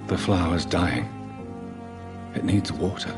The flower's dying. It needs water.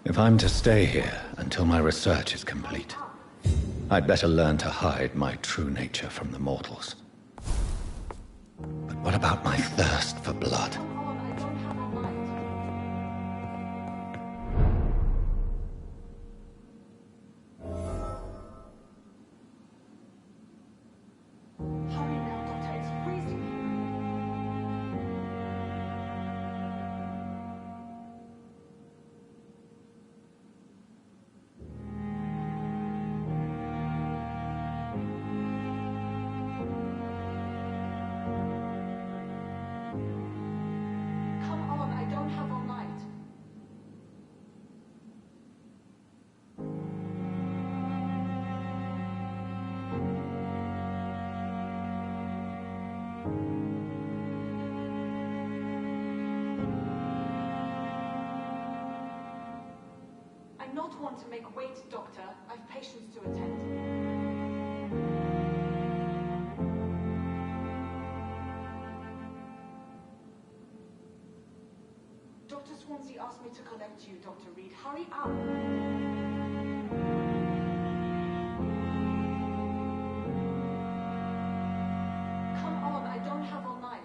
If I'm to stay here until my research is complete, I'd better learn to hide my true nature from the mortals. But what about my thirst for blood? I not want to make wait, Doctor. I've patients to attend. Dr. Swansea asked me to collect you, Dr. Reed. Hurry up! Come on, I don't have all night.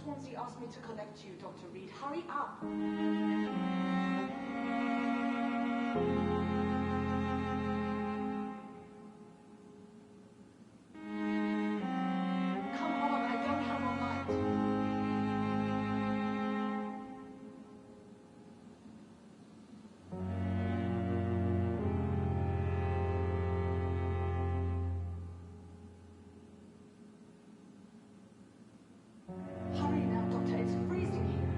Swansea asked me to collect you, Dr. Reed. Hurry up! Come on, I don't have all night. Hurry now, Doctor. It's freezing here.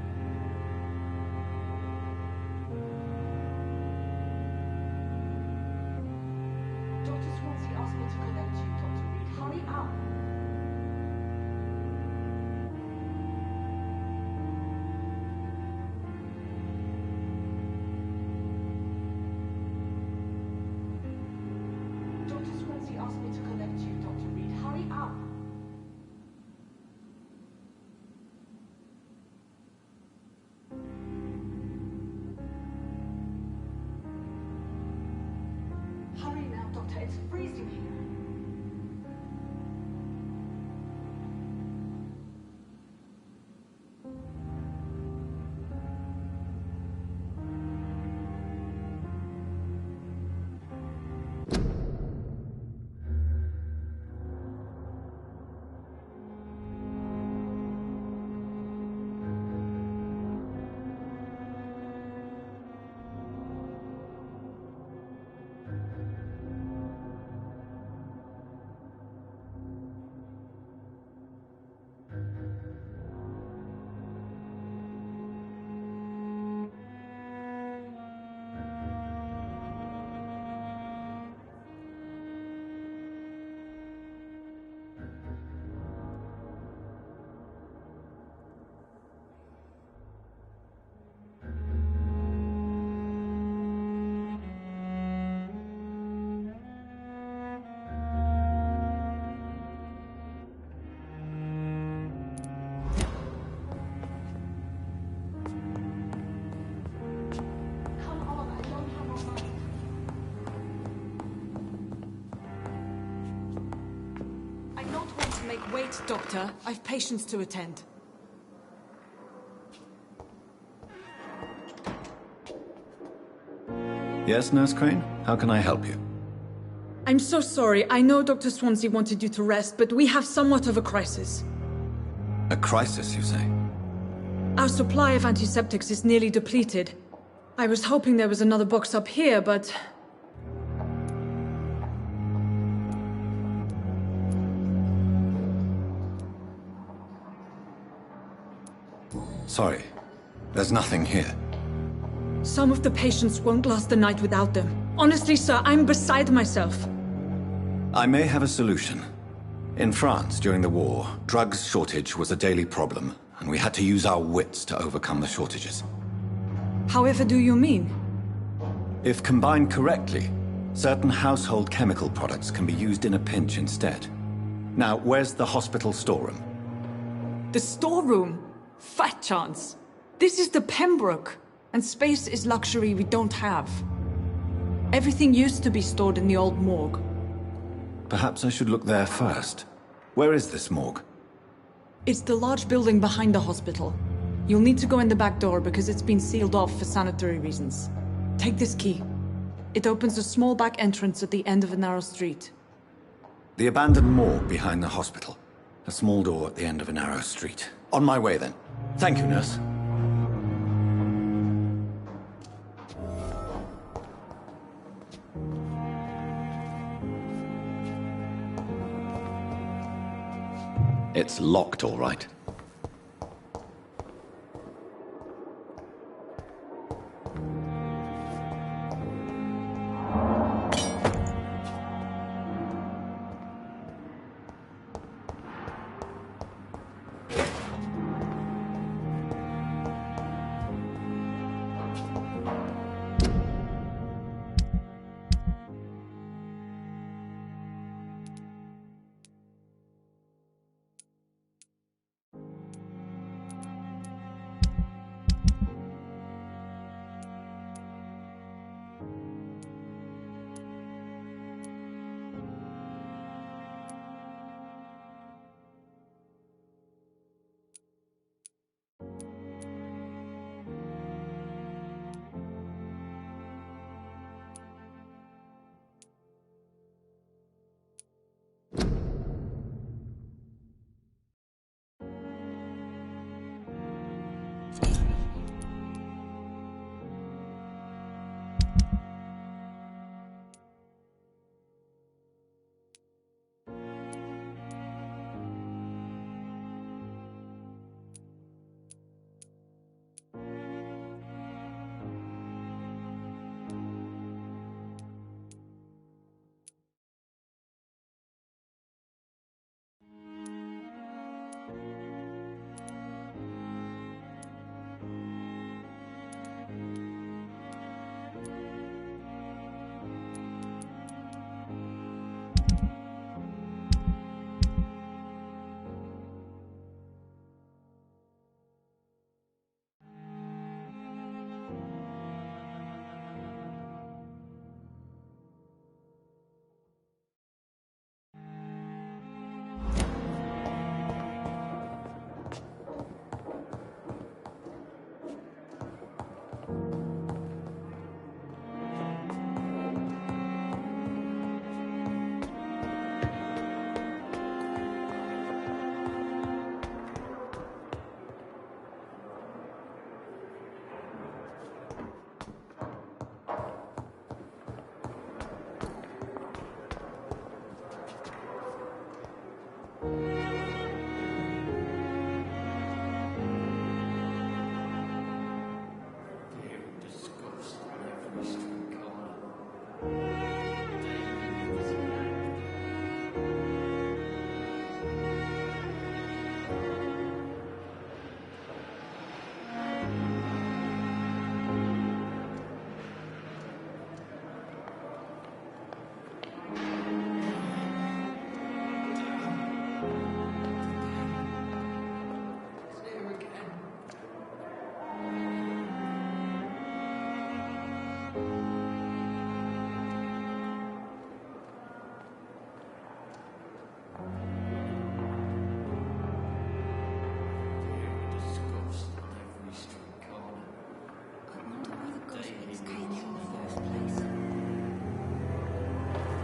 Wait, Doctor. I've patients to attend. Yes, Nurse Crane? How can I help you? I'm so sorry. I know Dr. Swansea wanted you to rest, but we have somewhat of a crisis. A crisis, you say? Our supply of antiseptics is nearly depleted. I was hoping there was another box up here, but... Sorry. There's nothing here. Some of the patients won't last the night without them. Honestly, sir, I'm beside myself. I may have a solution. In France, during the war, drugs shortage was a daily problem, and we had to use our wits to overcome the shortages. However do you mean? If combined correctly, certain household chemical products can be used in a pinch instead. Now, where's the hospital storeroom? The storeroom? Fat chance. This is the Pembroke, and space is luxury we don't have. Everything used to be stored in the old morgue. Perhaps I should look there first. Where is this morgue? It's the large building behind the hospital. You'll need to go in the back door because it's been sealed off for sanitary reasons. Take this key. It opens a small back entrance at the end of a narrow street. The abandoned morgue behind the hospital. A small door at the end of a narrow street. On my way then. Thank you, nurse. It's locked, all right.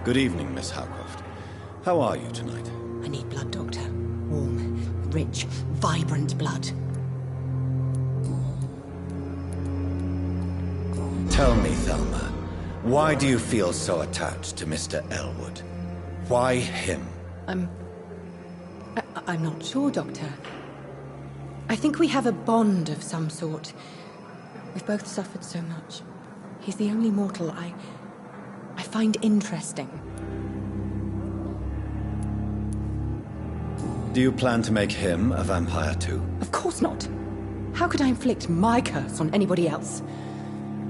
Good evening, Miss Howcroft. How are you tonight? I need blood, Doctor. Warm, rich, vibrant blood. Tell me, Thelma, why do you feel so attached to Mr. Elwood? Why him? I'm not sure, Doctor. I think we have a bond of some sort. We've both suffered so much. He's the only mortal I find interesting. Do you plan to make him a vampire too? Of course not. How could I inflict my curse on anybody else?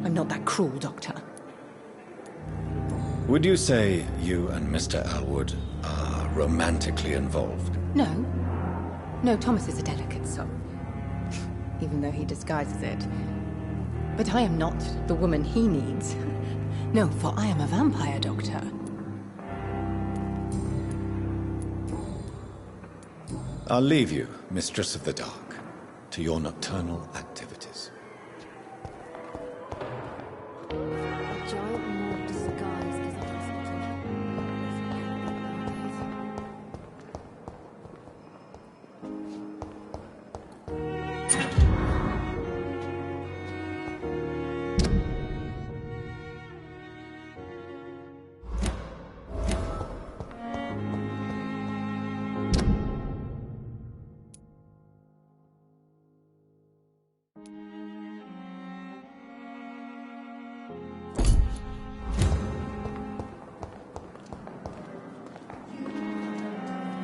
I'm not that cruel, Doctor. Would you say you and Mr. Elwood are romantically involved? No. No, Thomas is a delicate soul. Even though he disguises it. But I am not the woman he needs. No, for I am a vampire, Doctor. I'll leave you, Mistress of the Dark, to your nocturnal activities. A giant mold disguised as a hospital.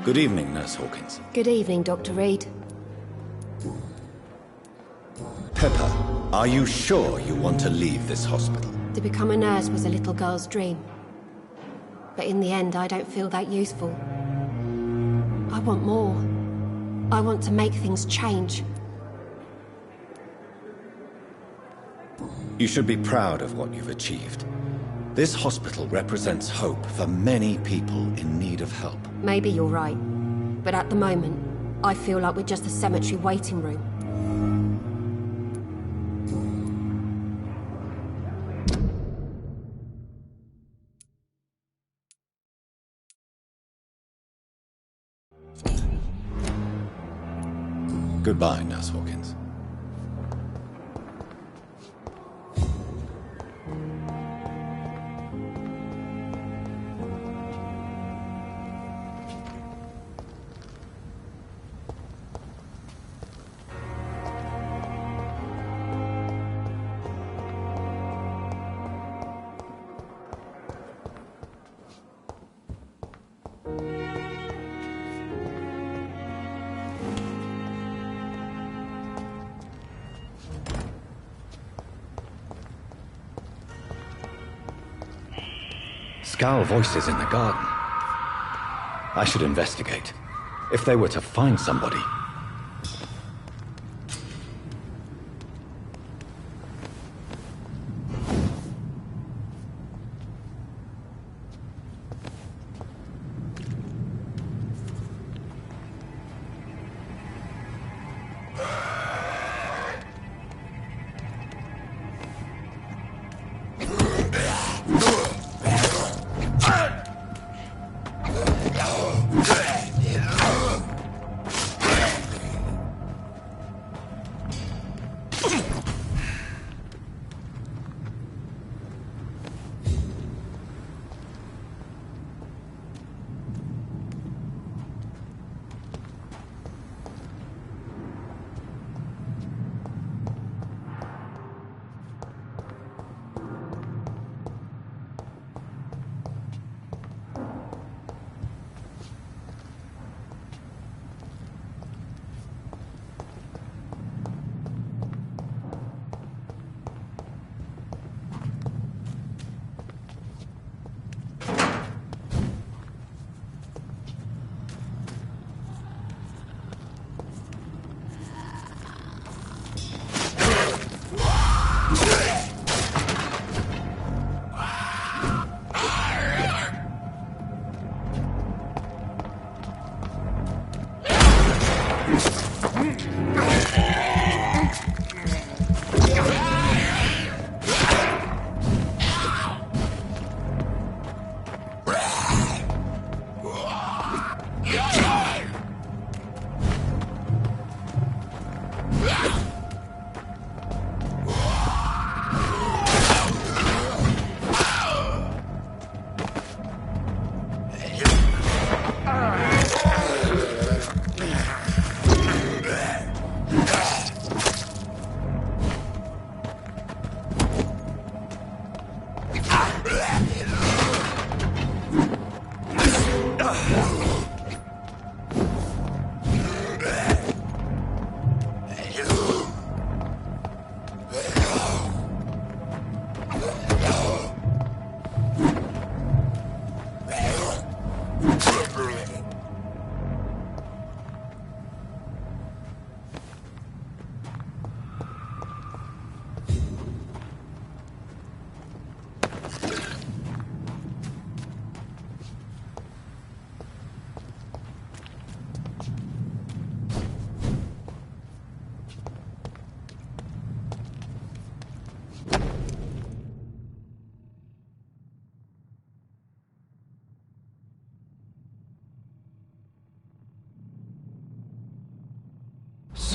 Good evening, Nurse Hawkins. Good evening, Dr. Reed. Pepper, are you sure you want to leave this hospital? To become a nurse was a little girl's dream. But in the end, I don't feel that useful. I want more. I want to make things change. You should be proud of what you've achieved. This hospital represents hope for many people in need of help. Maybe you're right. But at the moment, I feel like we're just a cemetery waiting room. Goodbye, Nurse Hawkins. Scowl voices in the garden. I should investigate. If they were to find somebody.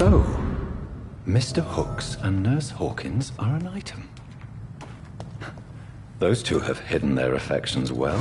So, Mr. Hooks and Nurse Hawkins are an item. Those two have hidden their affections well.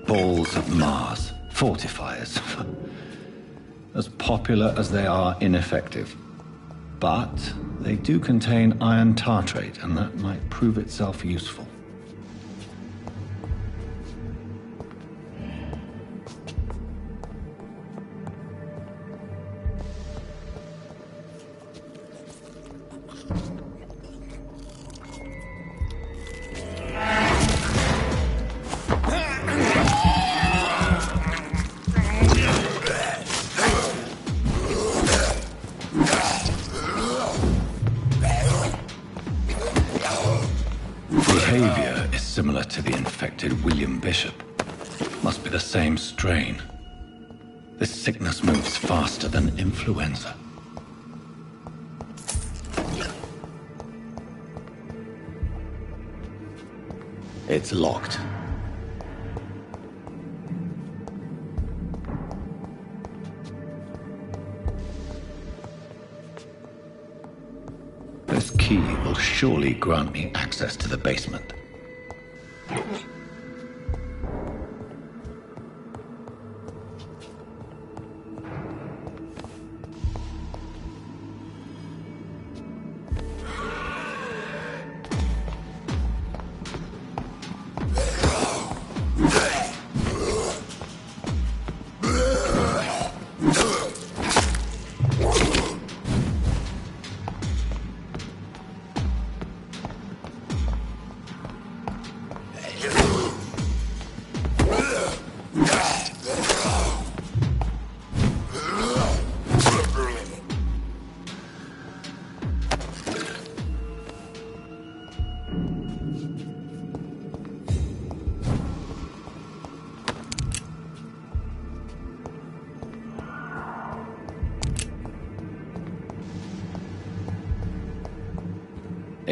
Balls of Mars, fortifiers. As popular as they are ineffective. But they do contain iron tartrate, and that might prove itself useful. Behavior is similar to the infected William Bishop. Must be the same strain. This sickness moves faster than influenza. It's locked. This key will surely grant me access to the basement.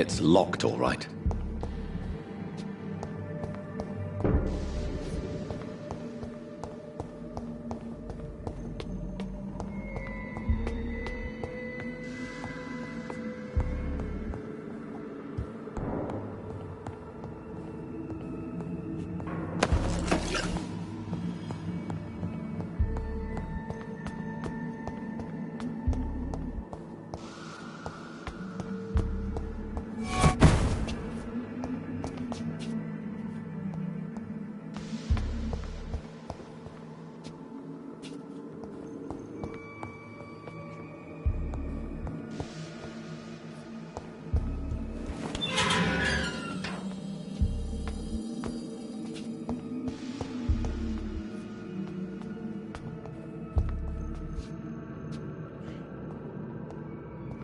It's locked, all right.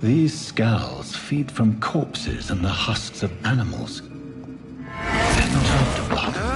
These skulls feed from corpses and the husks of animals. They're not after blood.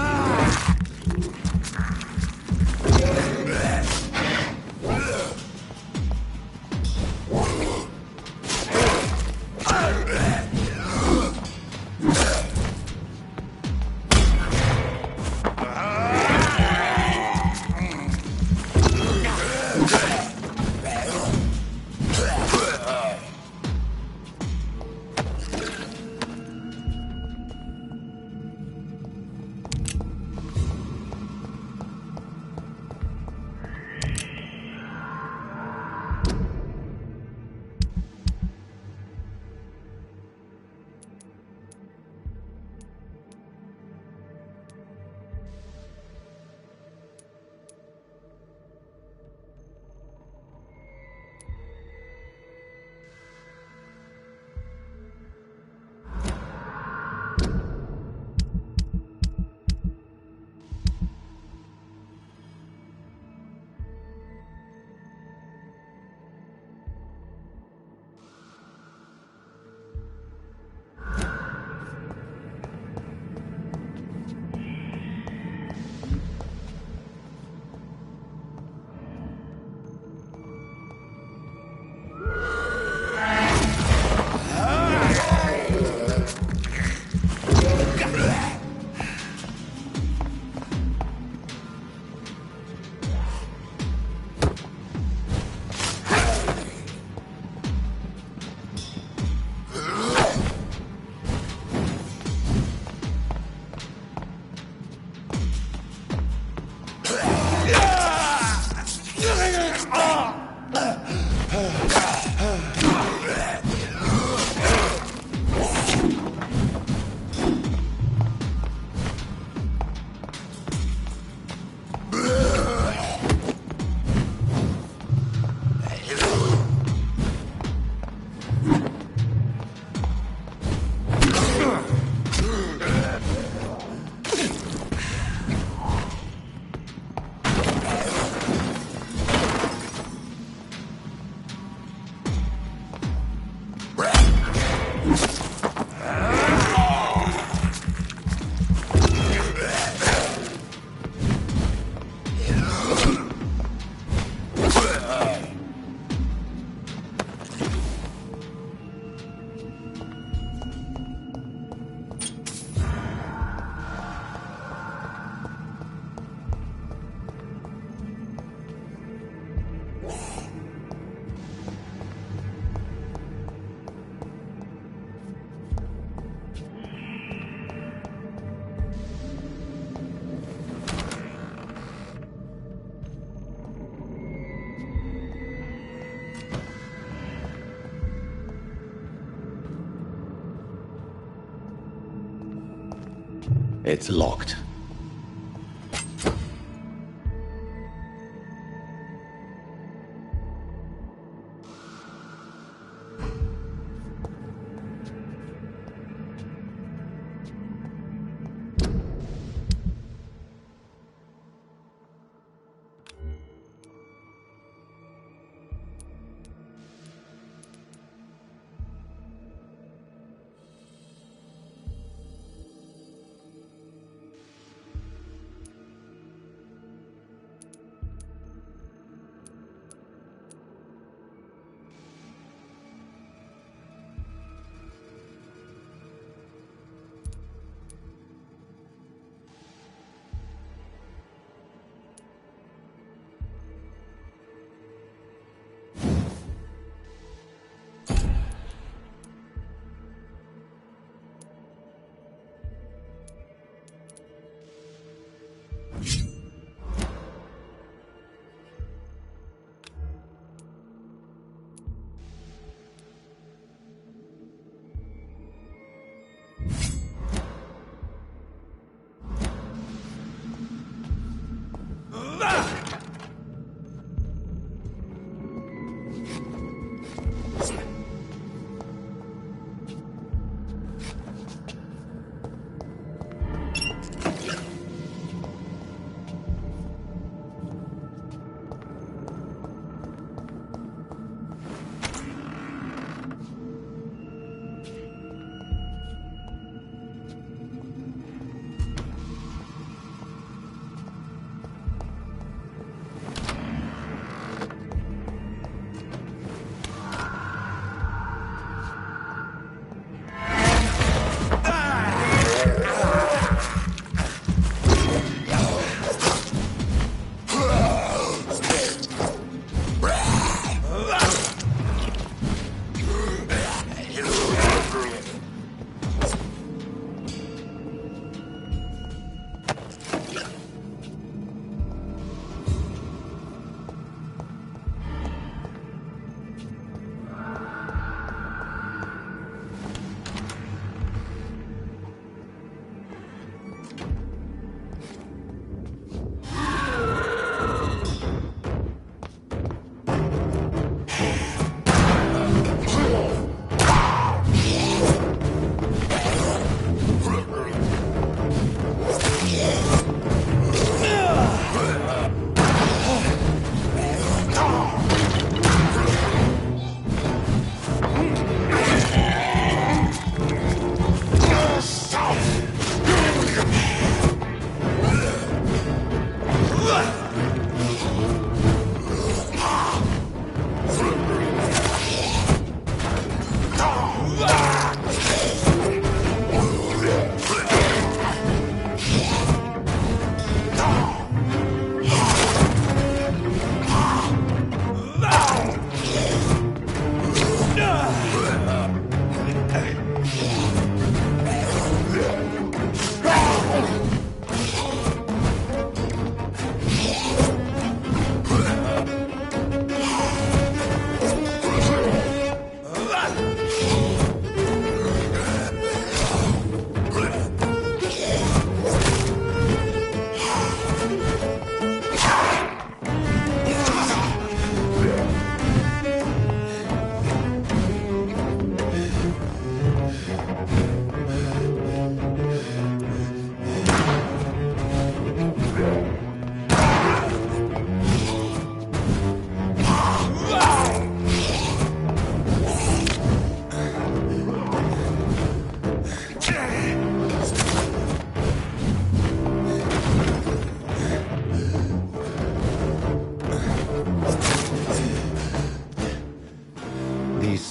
It's locked.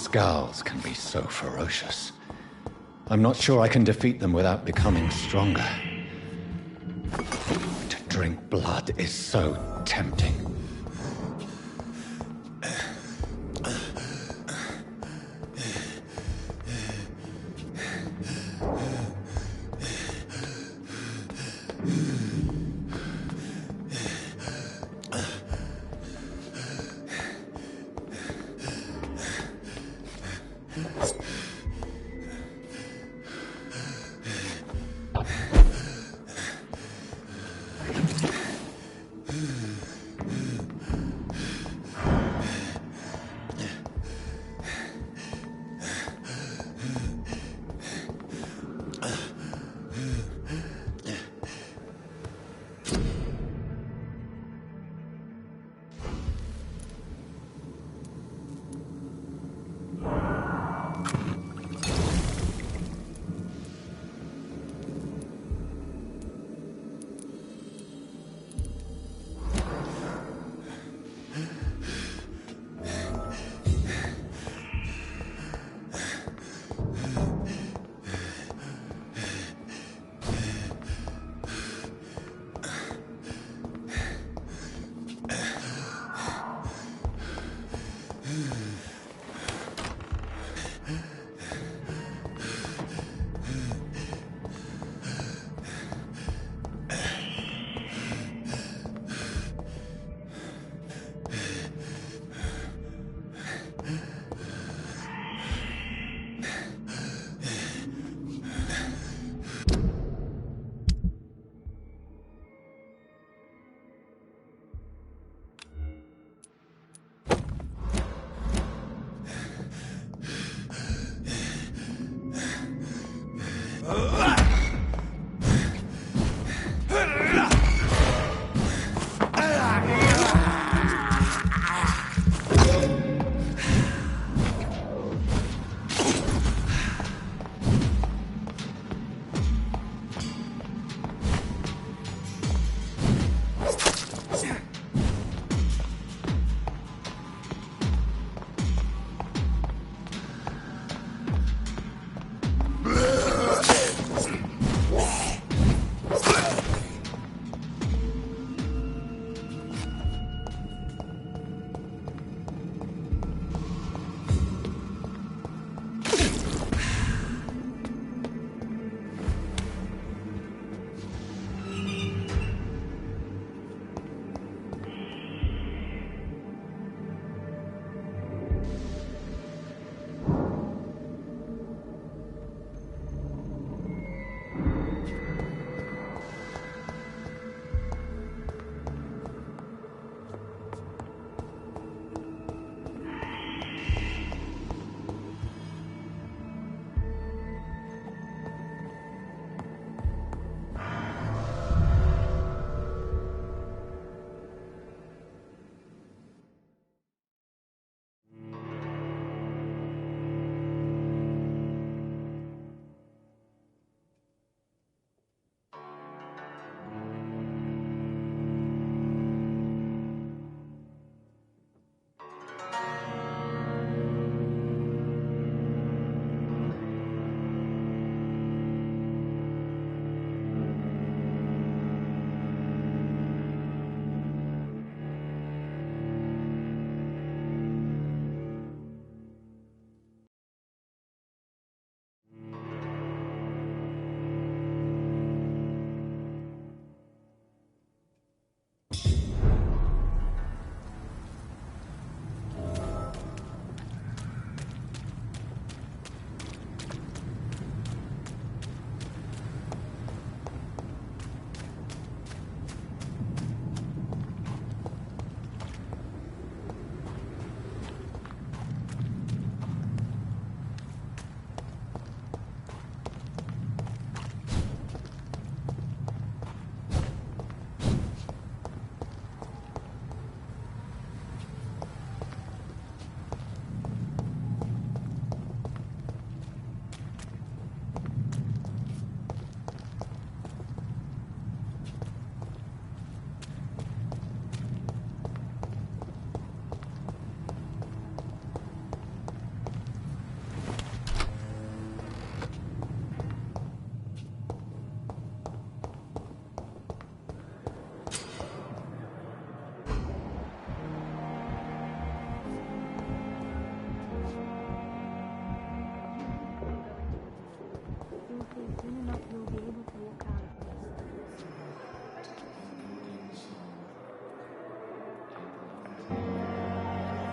Skulls can be so ferocious. I'm not sure I can defeat them without becoming stronger. To drink blood is so tempting.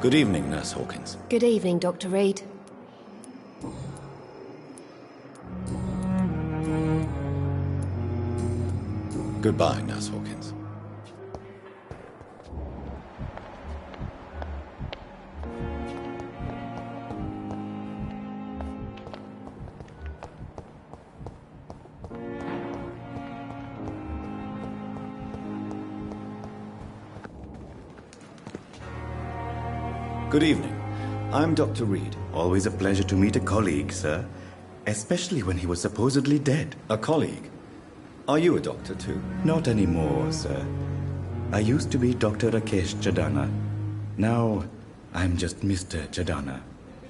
Good evening, Nurse Hawkins. Good evening, Dr. Reed. Goodbye, Nurse Hawkins. Good evening. I'm Dr. Reed. Always a pleasure to meet a colleague, sir. Especially when he was supposedly dead. A colleague? Are you a doctor too? Not anymore, sir. I used to be Dr. Rakesh Chadana. Now, I'm just Mr. Chadana,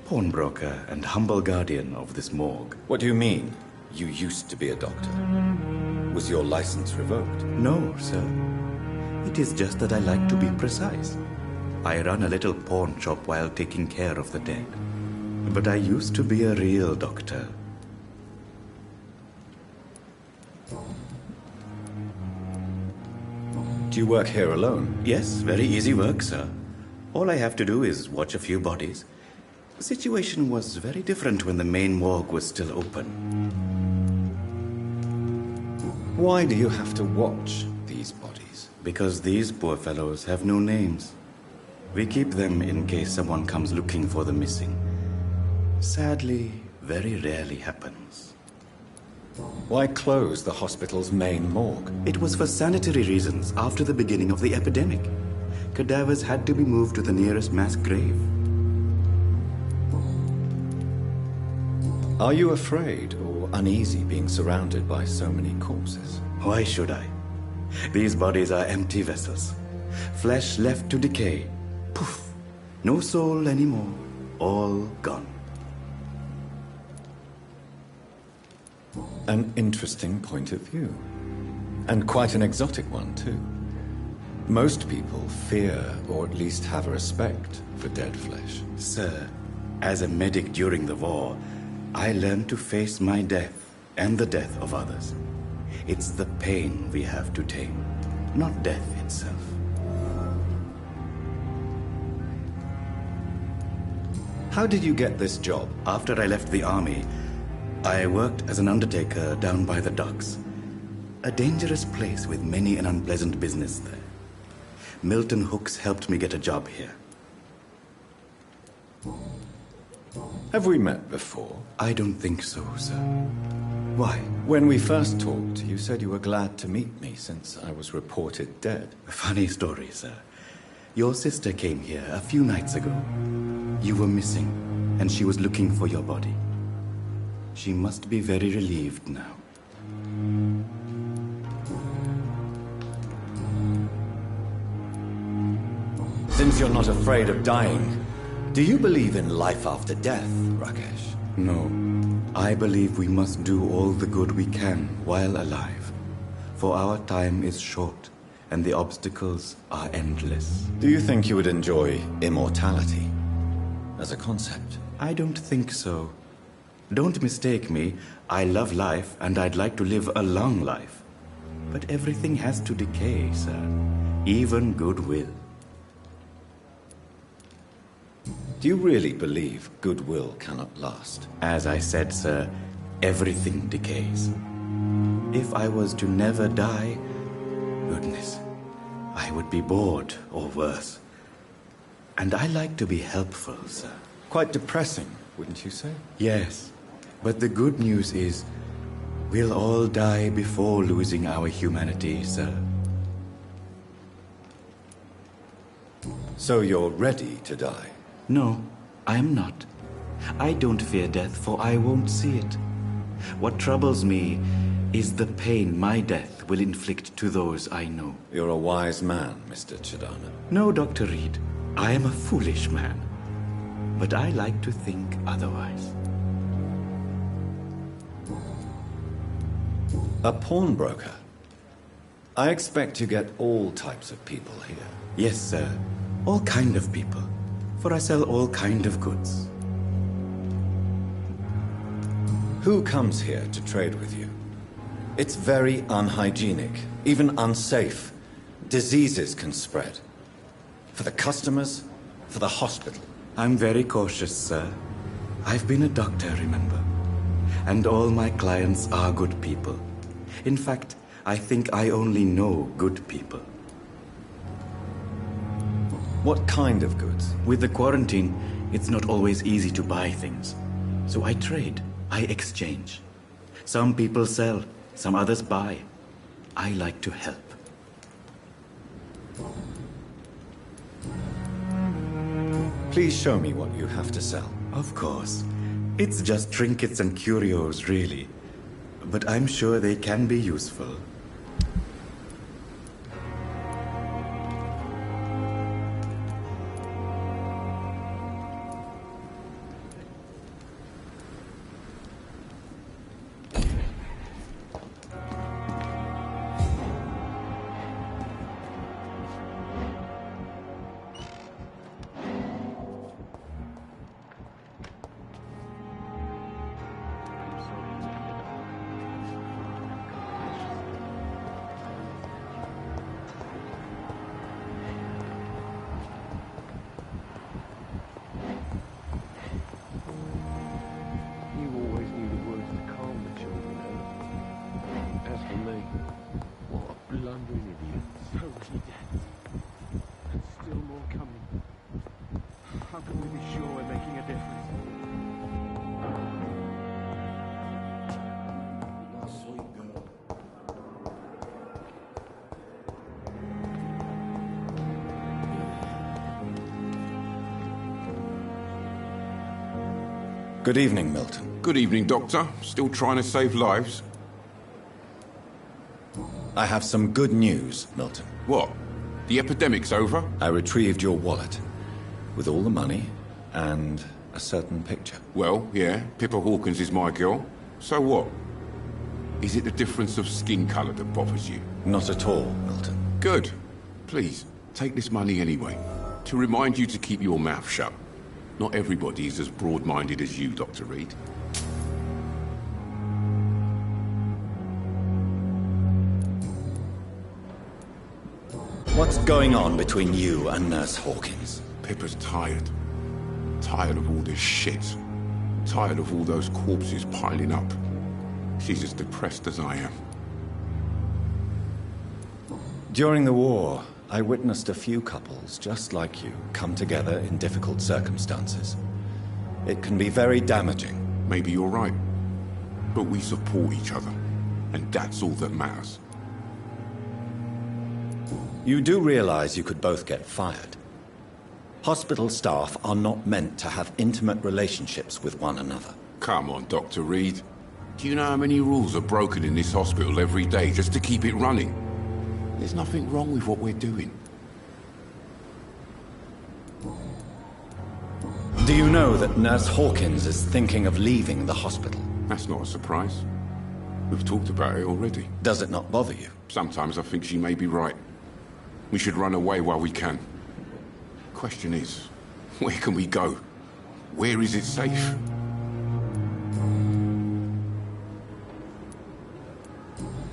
pawnbroker and humble guardian of this morgue. What do you mean, you used to be a doctor? Was your license revoked? No, sir. It is just that I like to be precise. I run a little pawn shop while taking care of the dead. But I used to be a real doctor. Do you work here alone? Yes, very easy work, sir. All I have to do is watch a few bodies. The situation was very different when the main morgue was still open. Why do you have to watch these bodies? Because these poor fellows have no names. We keep them in case someone comes looking for the missing. Sadly, very rarely happens. Why close the hospital's main morgue? It was for sanitary reasons after the beginning of the epidemic. Cadavers had to be moved to the nearest mass grave. Are you afraid or uneasy being surrounded by so many corpses? Why should I? These bodies are empty vessels. Flesh left to decay. Poof! No soul anymore. All gone. An interesting point of view. And quite an exotic one, too. Most people fear, or at least have a respect, for dead flesh. Sir, as a medic during the war, I learned to face my death and the death of others. It's the pain we have to tame, not death itself. How did you get this job? After I left the army, I worked as an undertaker down by the docks. A dangerous place with many an unpleasant business there. Milton Hooks helped me get a job here. Have we met before? I don't think so, sir. Why? When we first talked, you said you were glad to meet me since I was reported dead. A funny story, sir. Your sister came here a few nights ago. You were missing, and she was looking for your body. She must be very relieved now. Since you're not afraid of dying, do you believe in life after death, Rakesh? No. I believe we must do all the good we can while alive. For our time is short, and the obstacles are endless. Do you think you would enjoy immortality as a concept? I don't think so. Don't mistake me. I love life, and I'd like to live a long life. But everything has to decay, sir. Even goodwill. Do you really believe goodwill cannot last? As I said, sir, everything decays. If I was to never die, goodness, I would be bored or worse. And I like to be helpful, sir. Quite depressing, wouldn't you say? Yes, but the good news is, we'll all die before losing our humanity, sir. So you're ready to die? No, I am not. I don't fear death, for I won't see it. What troubles me is the pain my death will inflict to those I know. You're a wise man, Mr. Chadana. No, Dr. Reed, I am a foolish man. But I like to think otherwise. A pawnbroker? I expect you get all types of people here. Yes, sir. All kind of people. For I sell all kind of goods. Who comes here to trade with you? It's very unhygienic, even unsafe. Diseases can spread. For the customers, for the hospital. I'm very cautious, sir. I've been a doctor, remember? And all my clients are good people. In fact, I think I only know good people. What kind of goods? With the quarantine, it's not always easy to buy things. So I trade, I exchange. Some people sell, some others buy. I like to help. Please show me what you have to sell. Of course. It's just trinkets and curios, really. But I'm sure they can be useful. Good evening, Milton. Good evening, Doctor. Still trying to save lives? I have some good news, Milton. What? The epidemic's over? I retrieved your wallet with all the money and a certain picture. Well, yeah, Pippa Hawkins is my girl. So what? Is it the difference of skin colour that bothers you? Not at all, Milton. Good. Please, take this money anyway. To remind you to keep your mouth shut. Not everybody is as broad-minded as you, Dr. Reed. What's going on between you and Nurse Hawkins? Pippa's tired. Tired of all this shit. Tired of all those corpses piling up. She's as depressed as I am. During the war, I witnessed a few couples just like you come together in difficult circumstances. It can be very damaging. Maybe you're right. But we support each other. And that's all that matters. You do realize you could both get fired. Hospital staff are not meant to have intimate relationships with one another. Come on, Dr. Reed. Do you know how many rules are broken in this hospital every day just to keep it running? There's nothing wrong with what we're doing. Do you know that Nurse Hawkins is thinking of leaving the hospital? That's not a surprise. We've talked about it already. Does it not bother you? Sometimes I think she may be right. We should run away while we can. Question is, where can we go? Where is it safe?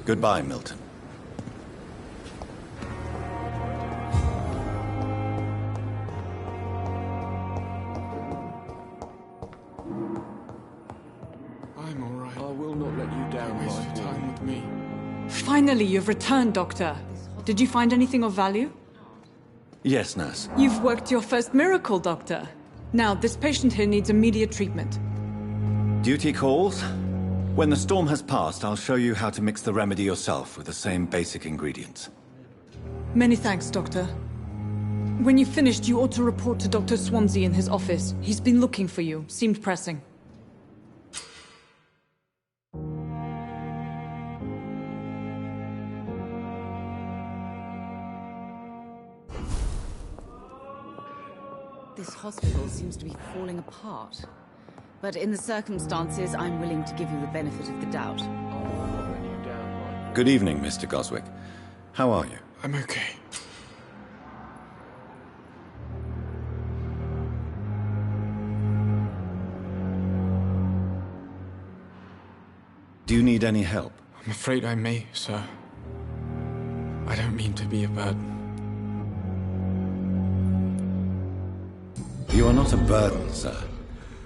Goodbye, Milton. I'm all right. I will not let you down. Waste your time with me. Finally, you've returned, Doctor. Did you find anything of value? Yes, nurse. You've worked your first miracle, Doctor. Now, this patient here needs immediate treatment. Duty calls. When the storm has passed, I'll show you how to mix the remedy yourself with the same basic ingredients. Many thanks, Doctor. When you've finished, you ought to report to Dr. Swansea in his office. He's been looking for you. Seemed pressing. This hospital seems to be falling apart. But in the circumstances, I'm willing to give you the benefit of the doubt. Good evening, Mr. Goswick. How are you? I'm okay. Do you need any help? I'm afraid I may, sir. I don't mean to be a burden. You are not a burden, sir.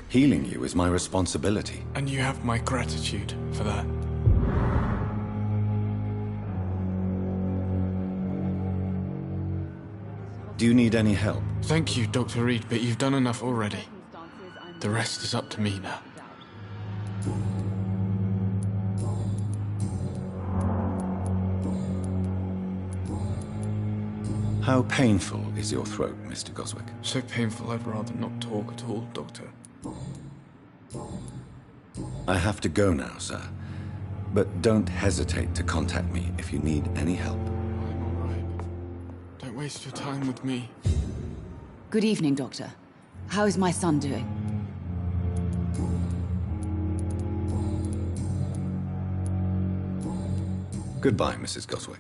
Healing you is my responsibility. And you have my gratitude for that. Do you need any help? Thank you, Dr. Reed, but you've done enough already. The rest is up to me now. How painful is your throat, Mr. Goswick? So painful I'd rather not talk at all, Doctor. I have to go now, sir. But don't hesitate to contact me if you need any help. I'm all right. Don't waste your time with me. Good evening, Doctor. How is my son doing? Goodbye, Mrs. Goswick.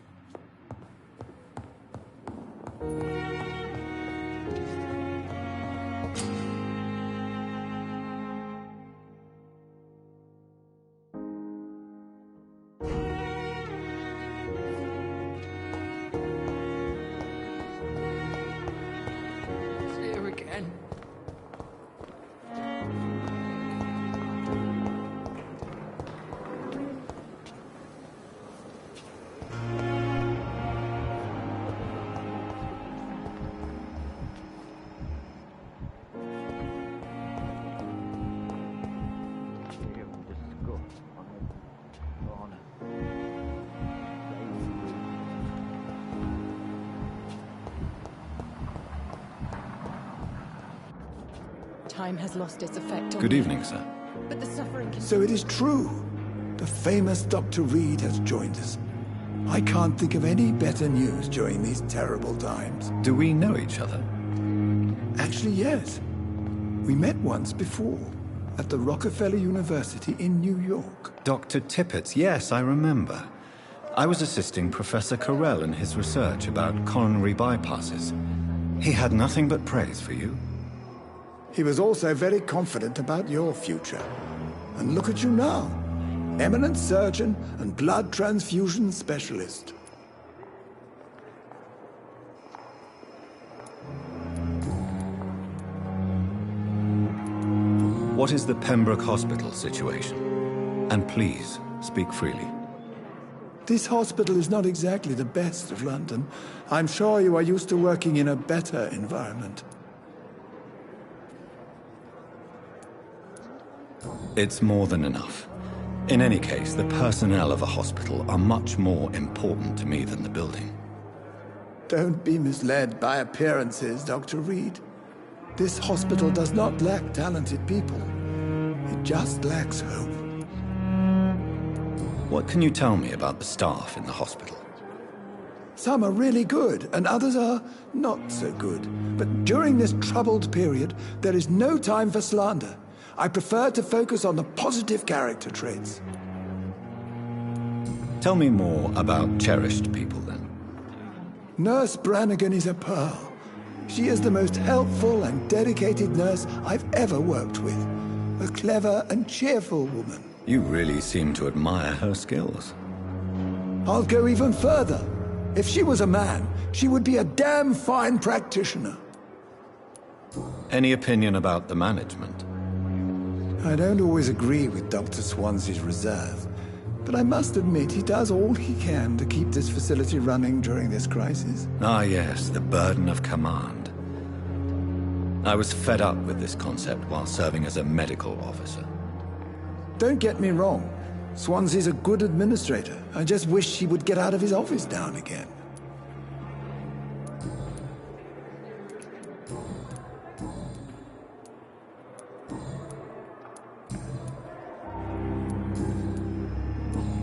Here again. Time has lost its effect on Good me. evening, sir. But the suffering can... So it is true. The famous Dr. Reed has joined us. I can't think of any better news during these terrible times. Do we know each other? Actually, yes. We met once before, at the Rockefeller University in New York. Dr. Tippett, yes, I remember. I was assisting Professor Carell in his research about coronary bypasses. He had nothing but praise for you. He was also very confident about your future. And look at you now. Eminent surgeon and blood transfusion specialist. What is the Pembroke Hospital situation? And please, speak freely. This hospital is not exactly the best of London. I'm sure you are used to working in a better environment. It's more than enough. In any case, the personnel of a hospital are much more important to me than the building. Don't be misled by appearances, Dr. Reed. This hospital does not lack talented people. It just lacks hope. What can you tell me about the staff in the hospital? Some are really good, and others are not so good. But during this troubled period, there is no time for slander. I prefer to focus on the positive character traits. Tell me more about cherished people, then. Nurse Brannigan is a pearl. She is the most helpful and dedicated nurse I've ever worked with. A clever and cheerful woman. You really seem to admire her skills. I'll go even further. If she was a man, she would be a damn fine practitioner. Any opinion about the management? I don't always agree with Dr. Swansea's reserve, but I must admit he does all he can to keep this facility running during this crisis. Ah, yes, the burden of command. I was fed up with this concept while serving as a medical officer. Don't get me wrong. Swansea's a good administrator. I just wish he would get out of his office now and again.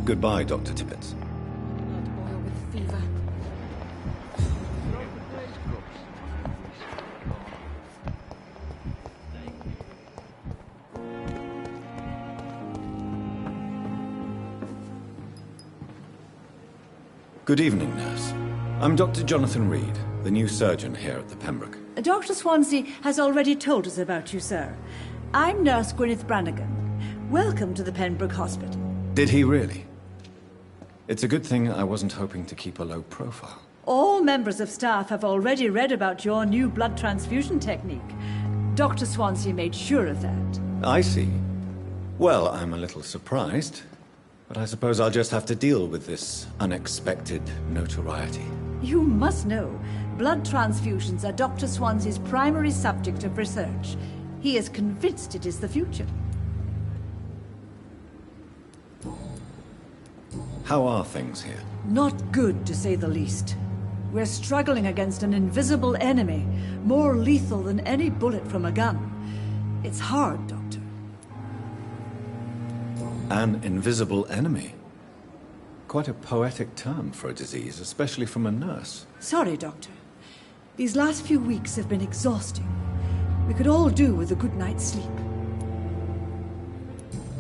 Goodbye, Dr. Tippett. Blood oil with fever. Good evening, nurse. I'm Dr. Jonathan Reed, the new surgeon here at the Pembroke. Dr. Swansea has already told us about you, sir. I'm Nurse Gwyneth Brannigan. Welcome to the Pembroke Hospital. Did he really? It's a good thing I wasn't hoping to keep a low profile. All members of staff have already read about your new blood transfusion technique. Dr. Swansea made sure of that. I see. Well, I'm a little surprised, but I suppose I'll just have to deal with this unexpected notoriety. You must know, blood transfusions are Dr. Swansea's primary subject of research. He is convinced it is the future. How are things here? Not good, to say the least. We're struggling against an invisible enemy, more lethal than any bullet from a gun. It's hard, Doctor. An invisible enemy? Quite a poetic term for a disease, especially from a nurse. Sorry, Doctor. These last few weeks have been exhausting. We could all do with a good night's sleep.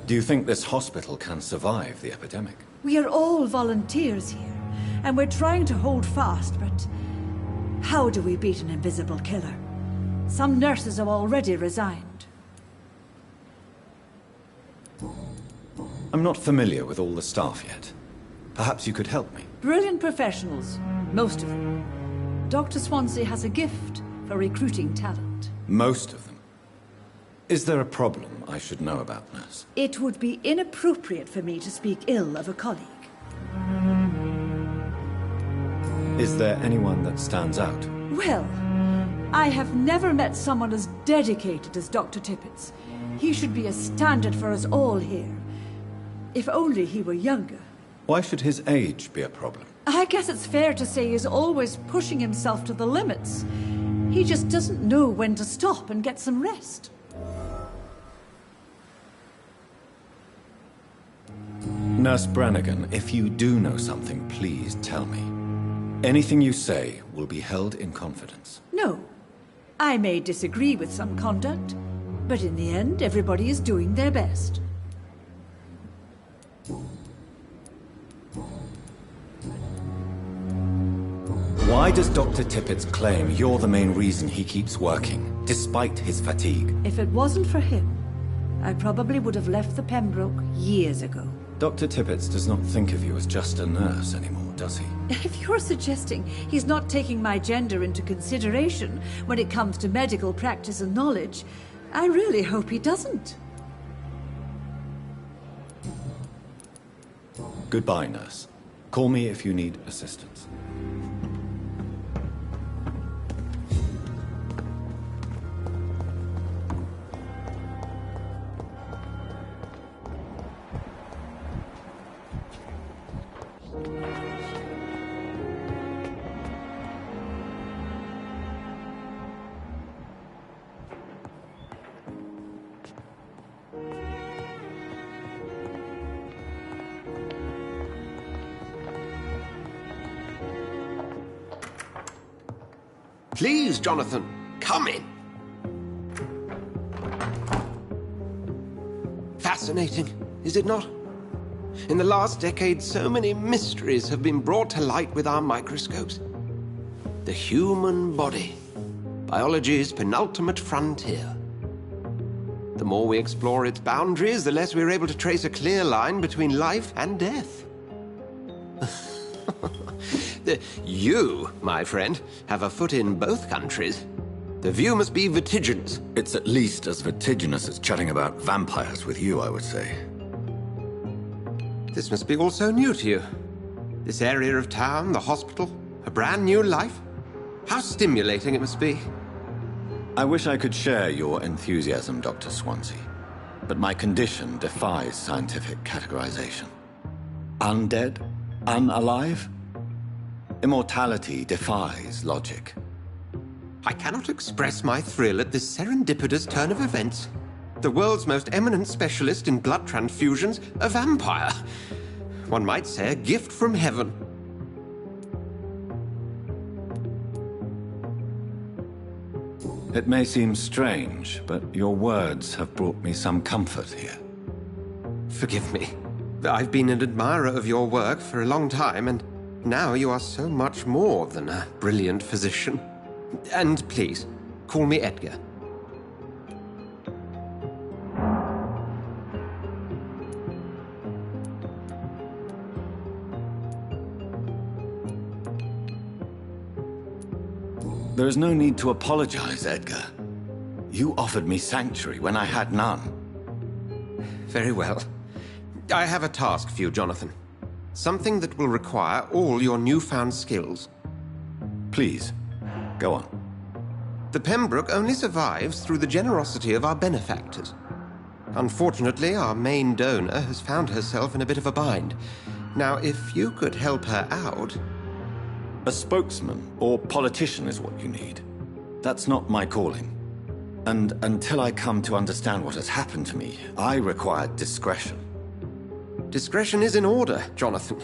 Do you think this hospital can survive the epidemic? We are all volunteers here, and we're trying to hold fast, but how do we beat an invisible killer? Some nurses have already resigned. I'm not familiar with all the staff yet. Perhaps you could help me. Brilliant professionals, most of them. Dr. Swansea has a gift for recruiting talent. Most of them? Is there a problem I should know about, nurse? It would be inappropriate for me to speak ill of a colleague. Is there anyone that stands out? Well, I have never met someone as dedicated as Dr. Tippett's. He should be a standard for us all here. If only he were younger. Why should his age be a problem? I guess it's fair to say he's always pushing himself to the limits. He just doesn't know when to stop and get some rest. Nurse Brannigan, if you do know something, please tell me. Anything you say will be held in confidence. No. I may disagree with some conduct, but in the end, everybody is doing their best. Why does Dr. Tippett claim you're the main reason he keeps working, despite his fatigue? If it wasn't for him, I probably would have left the Pembroke years ago. Dr. Tippett does not think of you as just a nurse anymore, does he? If you're suggesting he's not taking my gender into consideration when it comes to medical practice and knowledge, I really hope he doesn't. Goodbye, nurse. Call me if you need assistance. Please, Jonathan, come in. Fascinating, is it not? In the last decade, so many mysteries have been brought to light with our microscopes. The human body, biology's penultimate frontier. The more we explore its boundaries, the less we're able to trace a clear line between life and death. You, my friend, have a foot in both countries. The view must be vertiginous. It's at least as vertiginous as chatting about vampires with you, I would say. This must be all so new to you. This area of town, the hospital, a brand new life. How stimulating it must be. I wish I could share your enthusiasm, Dr. Swansea, but my condition defies scientific categorization. Undead? Unalive? Immortality defies logic. I cannot express my thrill at this serendipitous turn of events. The world's most eminent specialist in blood transfusions, a vampire. One might say a gift from heaven. It may seem strange, but your words have brought me some comfort here. Forgive me. I've been an admirer of your work for a long time, and now you are so much more than a brilliant physician. And please, call me Edgar. There is no need to apologize, Edgar. You offered me sanctuary when I had none. Very well. I have a task for you, Jonathan. Something that will require all your newfound skills. Please, go on. The Pembroke only survives through the generosity of our benefactors. Unfortunately, our main donor has found herself in a bit of a bind. Now, if you could help her out... A spokesman or politician is what you need. That's not my calling. And until I come to understand what has happened to me, I require discretion. Discretion is in order, Jonathan.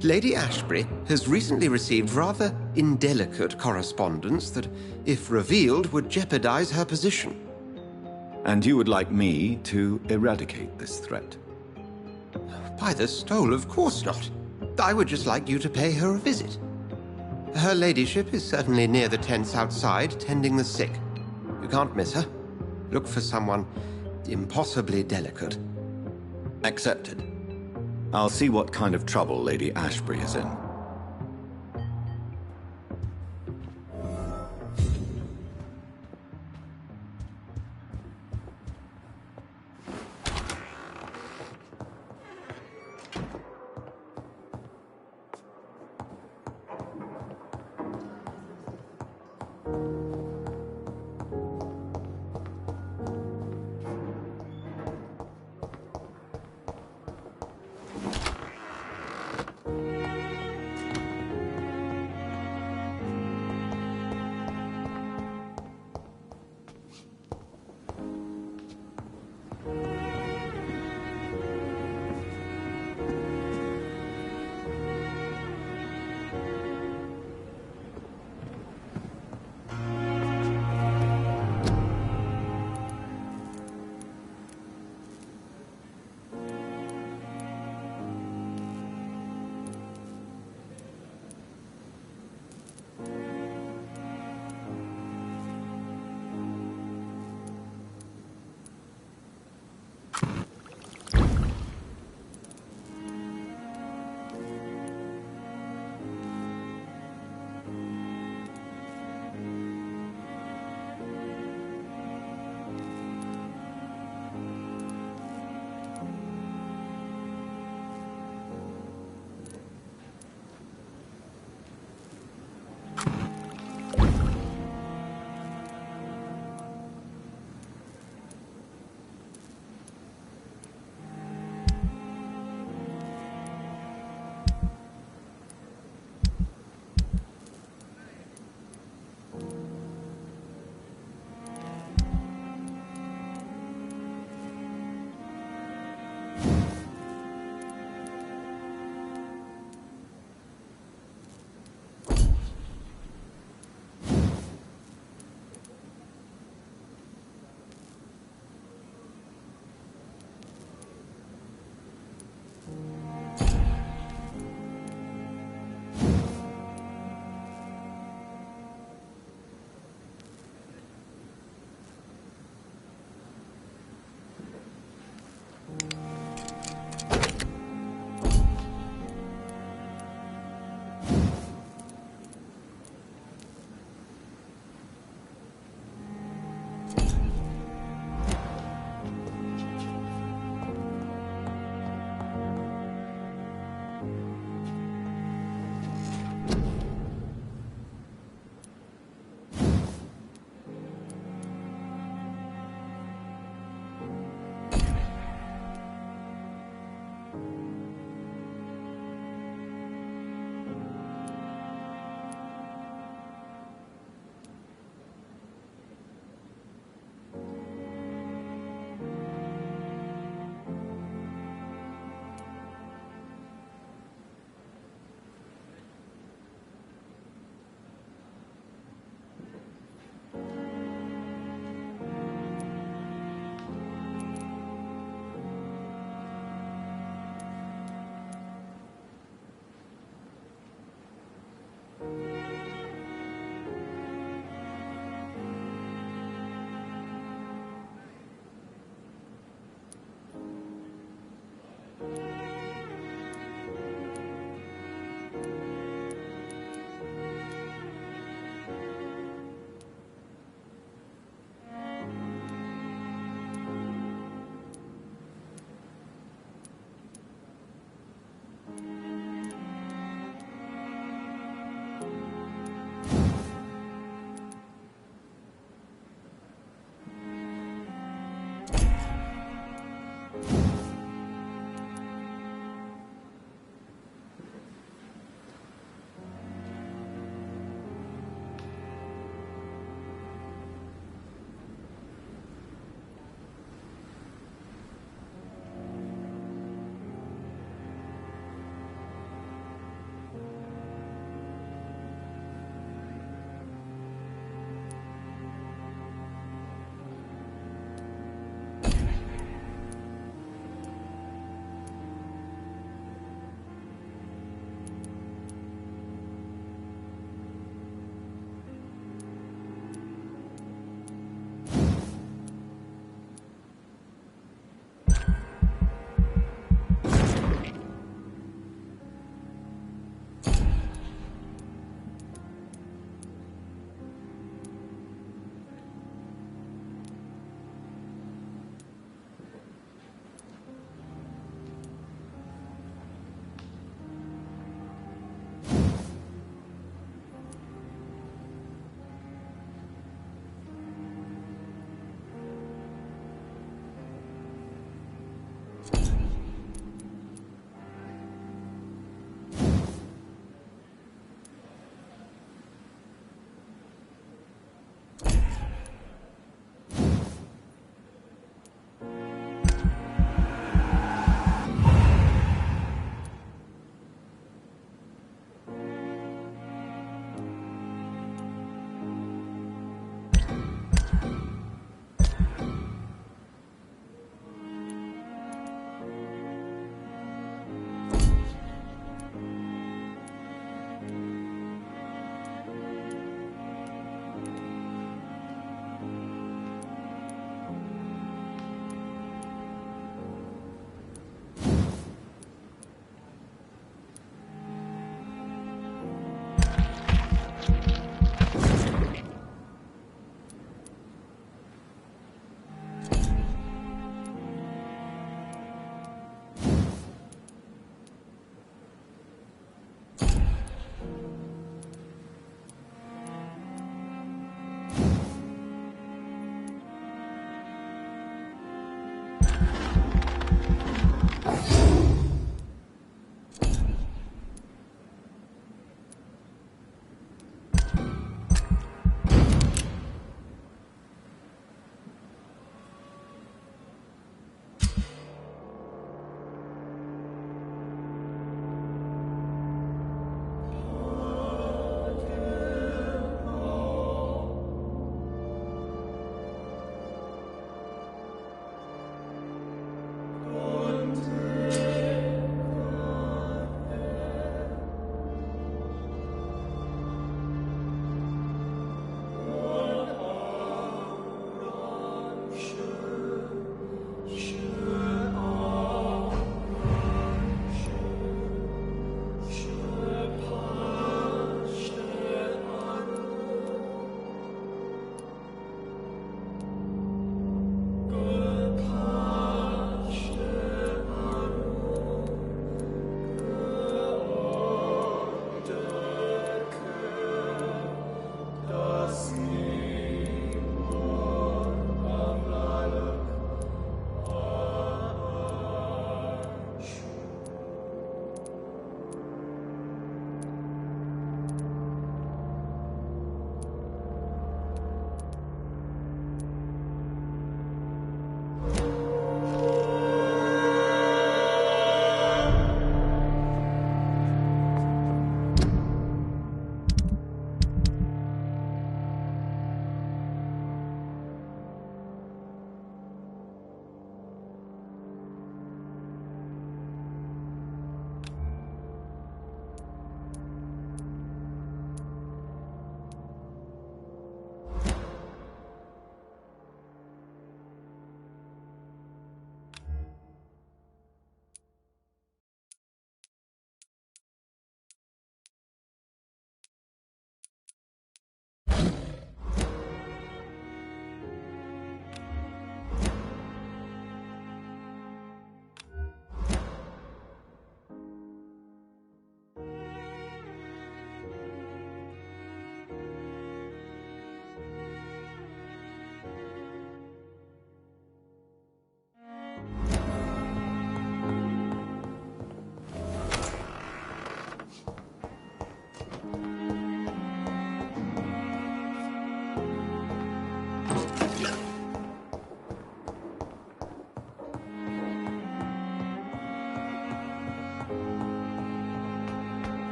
Lady Ashbury has recently received rather indelicate correspondence that, if revealed, would jeopardize her position. And you would like me to eradicate this threat? By the stole, of course not. I would just like you to pay her a visit. Her ladyship is certainly near the tents outside, tending the sick. You can't miss her. Look for someone impossibly delicate. Accepted. I'll see what kind of trouble Lady Ashbury is in.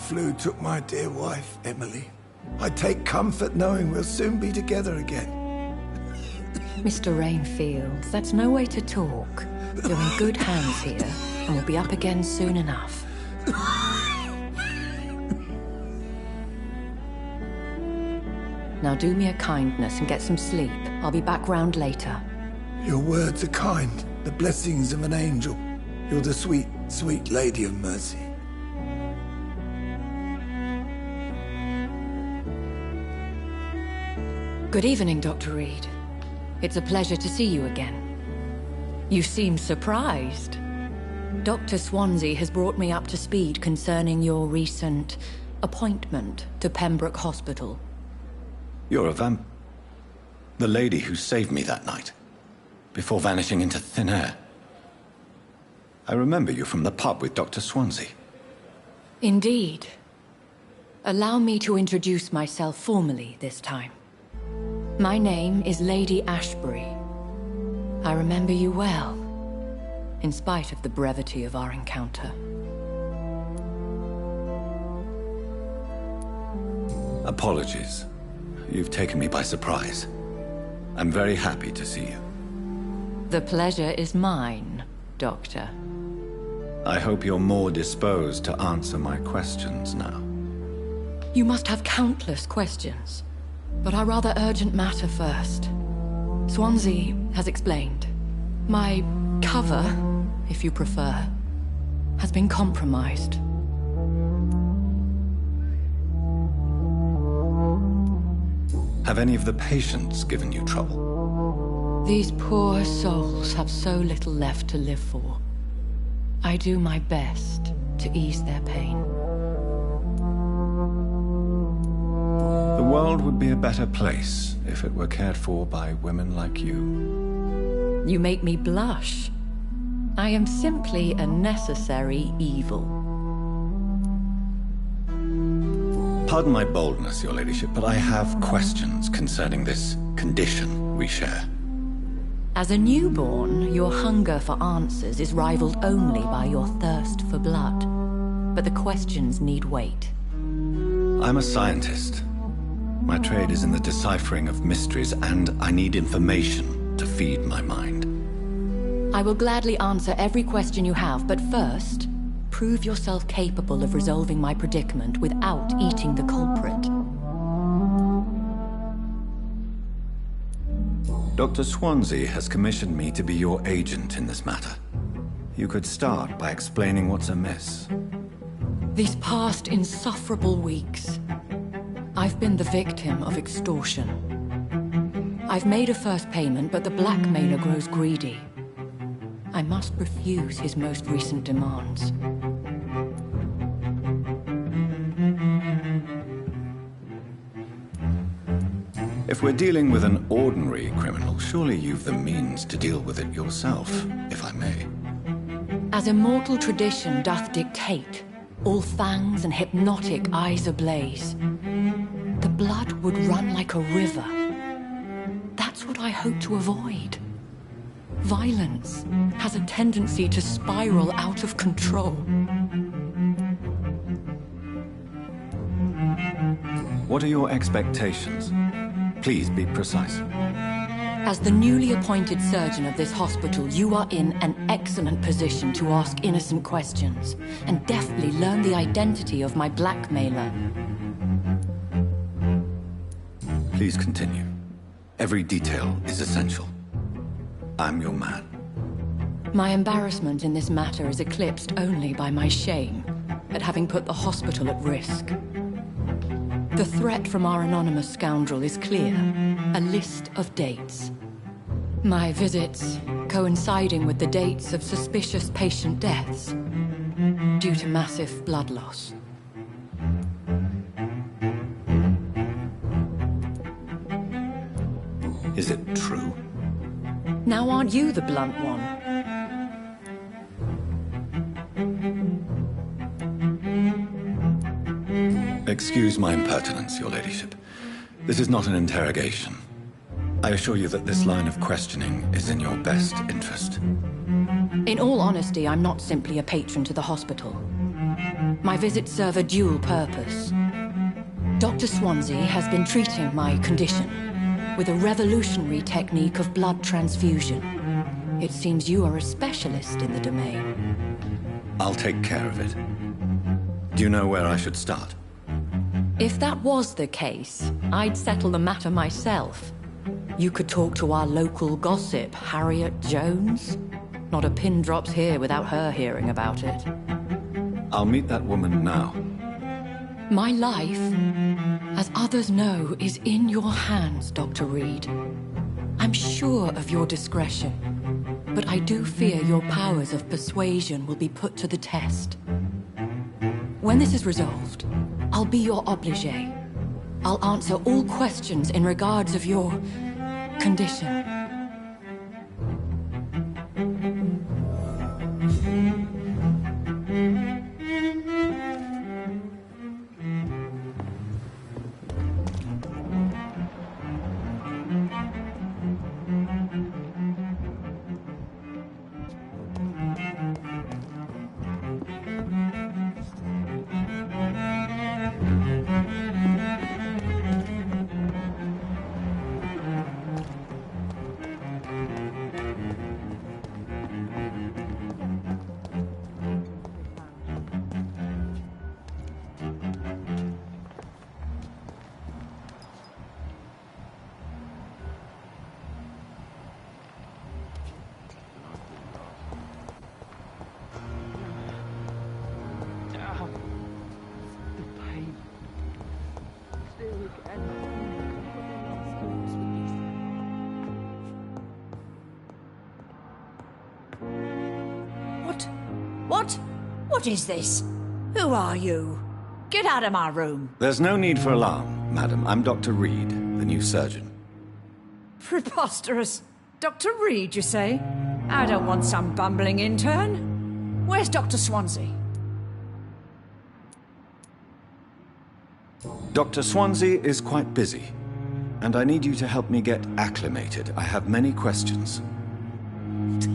flu took my dear wife, Emily. I take comfort knowing we'll soon be together again. Mr. Rainfield, that's no way to talk. You're in good hands here, and we'll be up again soon enough. Now do me a kindness and get some sleep. I'll be back round later. Your words are kind, the blessings of an angel. You're the sweet, sweet Lady of Mercy. Good evening, Dr. Reed. It's a pleasure to see you again. You seem surprised. Dr. Swansea has brought me up to speed concerning your recent appointment to Pembroke Hospital. You're a the lady who saved me that night, before vanishing into thin air. I remember you from the pub with Dr. Swansea. Indeed. Allow me to introduce myself formally this time. My name is Lady Ashbury. I remember you well, in spite of the brevity of our encounter. Apologies. You've taken me by surprise. I'm very happy to see you. The pleasure is mine, Doctor. I hope you're more disposed to answer my questions now. You must have countless questions, but our rather urgent matter first. Swansea has explained. My cover, if you prefer, has been compromised. Have any of the patients given you trouble? These poor souls have so little left to live for. I do my best to ease their pain. The world would be a better place if it were cared for by women like you. You make me blush. I am simply a necessary evil. Pardon my boldness, Your Ladyship, but I have questions concerning this condition we share. As a newborn, your hunger for answers is rivaled only by your thirst for blood. But the questions need wait. I'm a scientist. My trade is in the deciphering of mysteries, and I need information to feed my mind. I will gladly answer every question you have, but first, prove yourself capable of resolving my predicament without eating the culprit. Dr. Swansea has commissioned me to be your agent in this matter. You could start by explaining what's amiss. These past insufferable weeks, I've been the victim of extortion. I've made a first payment, but the blackmailer grows greedy. I must refuse his most recent demands. If we're dealing with an ordinary criminal, surely you've the means to deal with it yourself, if I may. As immortal tradition doth dictate, all fangs and hypnotic eyes ablaze, the blood would run like a river. That's what I hope to avoid. Violence has a tendency to spiral out of control. What are your expectations? Please be precise. As the newly appointed surgeon of this hospital, you are in an excellent position to ask innocent questions and deftly learn the identity of my blackmailer. Please continue. Every detail is essential. I'm your man. My embarrassment in this matter is eclipsed only by my shame at having put the hospital at risk. The threat from our anonymous scoundrel is clear. A list of dates. My visits coinciding with the dates of suspicious patient deaths due to massive blood loss. Is it true? Now aren't you the blunt one? Excuse my impertinence, Your Ladyship. This is not an interrogation. I assure you that this line of questioning is in your best interest. In all honesty, I'm not simply a patron to the hospital. My visits serve a dual purpose. Dr. Swansea has been treating my condition with a revolutionary technique of blood transfusion. It seems you are a specialist in the domain. I'll take care of it. Do you know where I should start? If that was the case, I'd settle the matter myself. You could talk to our local gossip, Harriet Jones. Not a pin drops here without her hearing about it. I'll meet that woman now. My life, as others know, is in your hands, Dr. Reed. I'm sure of your discretion, but I do fear your powers of persuasion will be put to the test. When this is resolved, I'll be your obligé. I'll answer all questions in regards of your condition. What is this? Who are you? Get out of my room. There's no need for alarm, madam. I'm Dr. Reed, the new surgeon. Preposterous. Dr. Reed, you say? I don't want some bumbling intern. Where's Dr. Swansea? Dr. Swansea is quite busy, and I need you to help me get acclimated. I have many questions.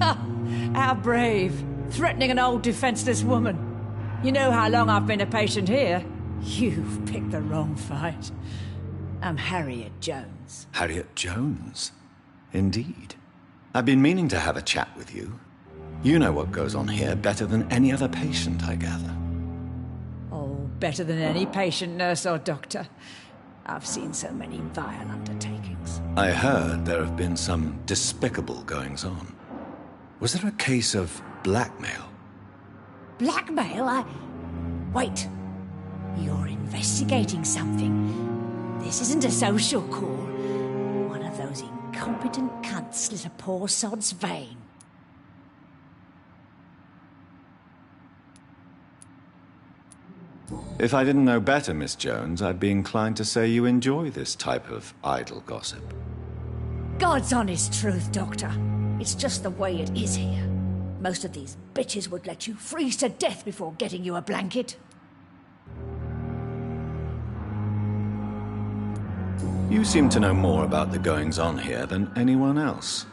How brave. Threatening an old defenseless woman. You know how long I've been a patient here? You've picked the wrong fight. I'm Harriet Jones. Harriet Jones? Indeed. I've been meaning to have a chat with you. You know what goes on here better than any other patient, I gather. Oh, better than any patient, nurse or doctor. I've seen so many vile undertakings. I heard there have been some despicable goings-on. Was there a case of blackmail? Blackmail? Wait. You're investigating something. This isn't a social call. One of those incompetent cunts slit a poor sod's vein. If I didn't know better, Miss Jones, I'd be inclined to say you enjoy this type of idle gossip. God's honest truth, Doctor. It's just the way it is here. Most of these bitches would let you freeze to death before getting you a blanket. You seem to know more about the goings-on here than anyone else.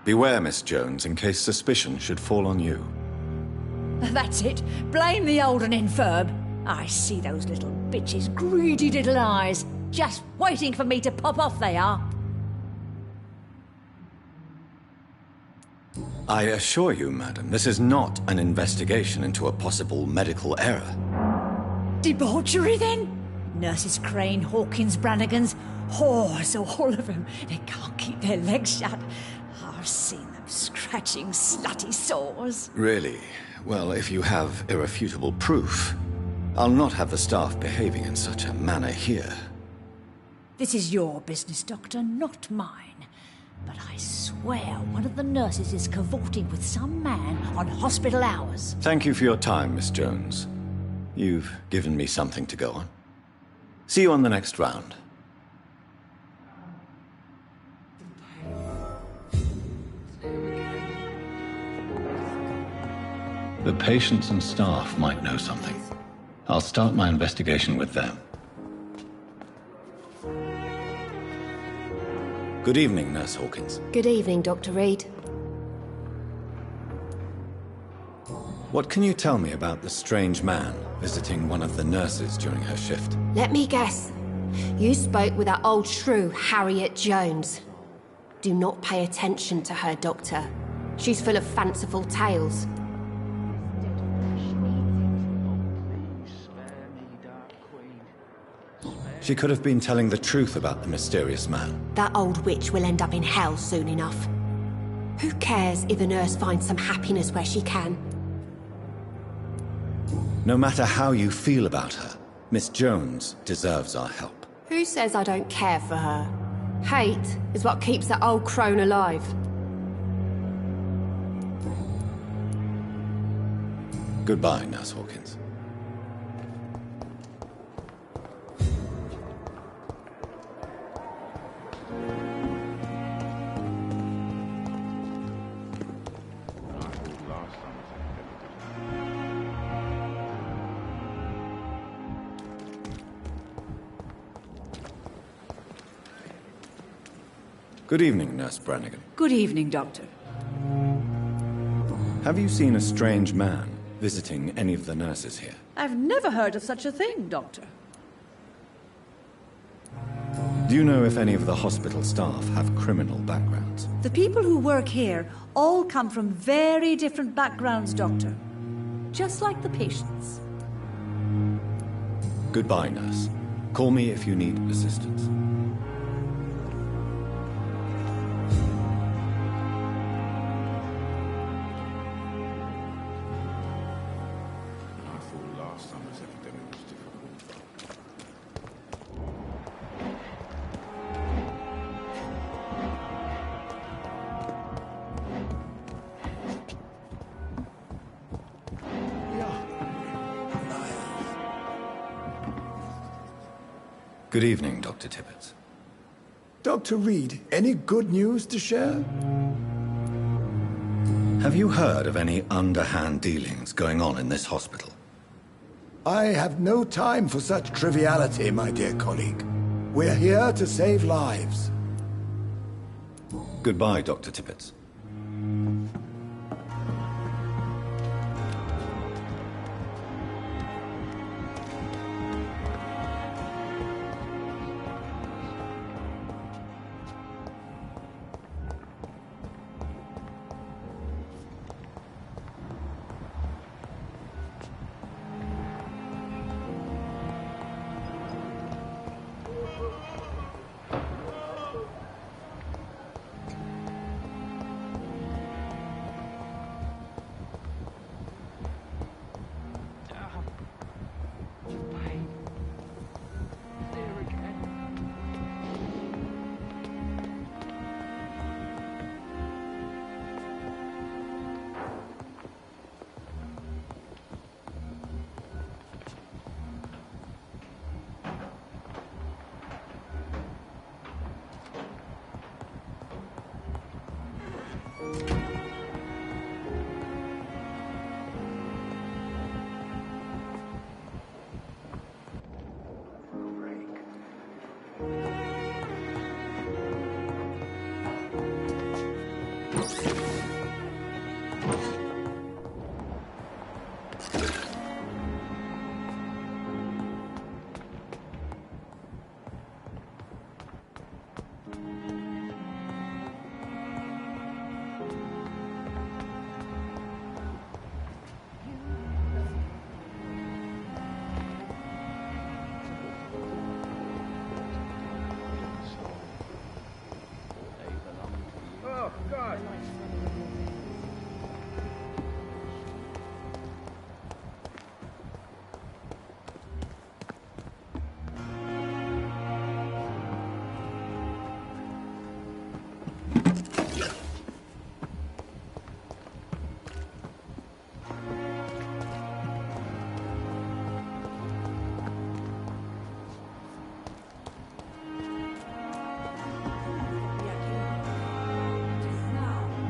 Beware, Miss Jones, in case suspicion should fall on you. That's it. Blame the old and infirm. I see those little bitches' greedy little eyes. Just waiting for me to pop off, they are. I assure you, madam, this is not an investigation into a possible medical error. Debauchery, then? Nurses Crane, Hawkins, Brannigans, whores, all of them. They can't keep their legs shut. I've seen them scratching slutty sores. Really? Well, if you have irrefutable proof, I'll not have the staff behaving in such a manner here. This is your business, Doctor, not mine. But I swear one of the nurses is cavorting with some man on hospital hours. Thank you for your time, Miss Jones. You've given me something to go on. See you on the next round. The patients and staff might know something. I'll start my investigation with them. Good evening, Nurse Hawkins. Good evening, Dr. Reed. What can you tell me about the strange man visiting one of the nurses during her shift? Let me guess. You spoke with that old shrew, Harriet Jones. Do not pay attention to her, Doctor. She's full of fanciful tales. She could have been telling the truth about the mysterious man. That old witch will end up in hell soon enough. Who cares if a nurse finds some happiness where she can? No matter how you feel about her, Miss Jones deserves our help. Who says I don't care for her? Hate is what keeps that old crone alive. Goodbye, Nurse Hawkins. Good evening, Nurse Brannigan. Good evening, Doctor. Have you seen a strange man visiting any of the nurses here? I've never heard of such a thing, Doctor. Do you know if any of the hospital staff have criminal backgrounds? The people who work here all come from very different backgrounds, Doctor. Just like the patients. Goodbye, nurse. Call me if you need assistance. Good evening, Dr. Tibbets. Dr. Reed, any good news to share? Have you heard of any underhand dealings going on in this hospital? I have no time for such triviality, my dear colleague. We're here to save lives. Goodbye, Dr. Tibbets.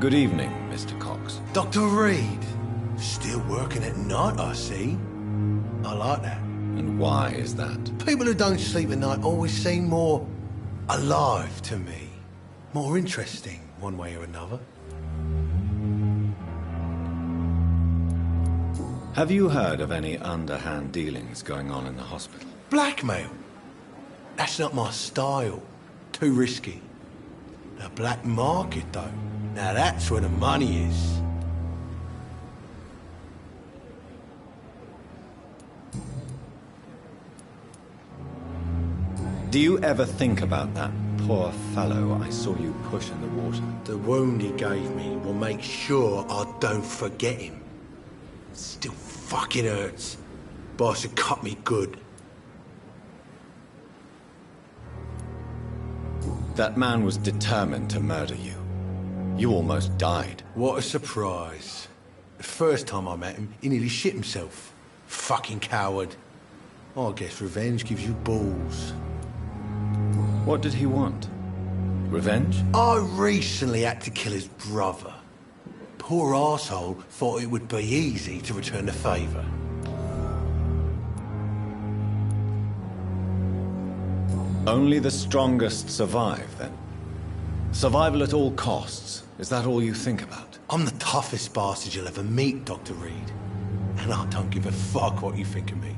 Good evening, Mr. Cox. Dr. Reed. Still working at night, I see. I like that. And why is that? People who don't sleep at night always seem more alive to me. More interesting, one way or another. Have you heard of any underhand dealings going on in the hospital? Blackmail? That's not my style. Too risky. The black market, though. Now that's where the money is. Do you ever think about that poor fellow I saw you push in the water? The wound he gave me will make sure I don't forget him. Still fucking hurts. Boss had cut me good. That man was determined to murder you. You almost died. What a surprise. The first time I met him, he nearly shit himself. Fucking coward. I guess revenge gives you balls. What did he want? Revenge? I recently had to kill his brother. Poor arsehole thought it would be easy to return the favour. Only the strongest survive, then? Survival at all costs. Is that all you think about? I'm the toughest bastard you'll ever meet, Dr. Reed. And I don't give a fuck what you think of me.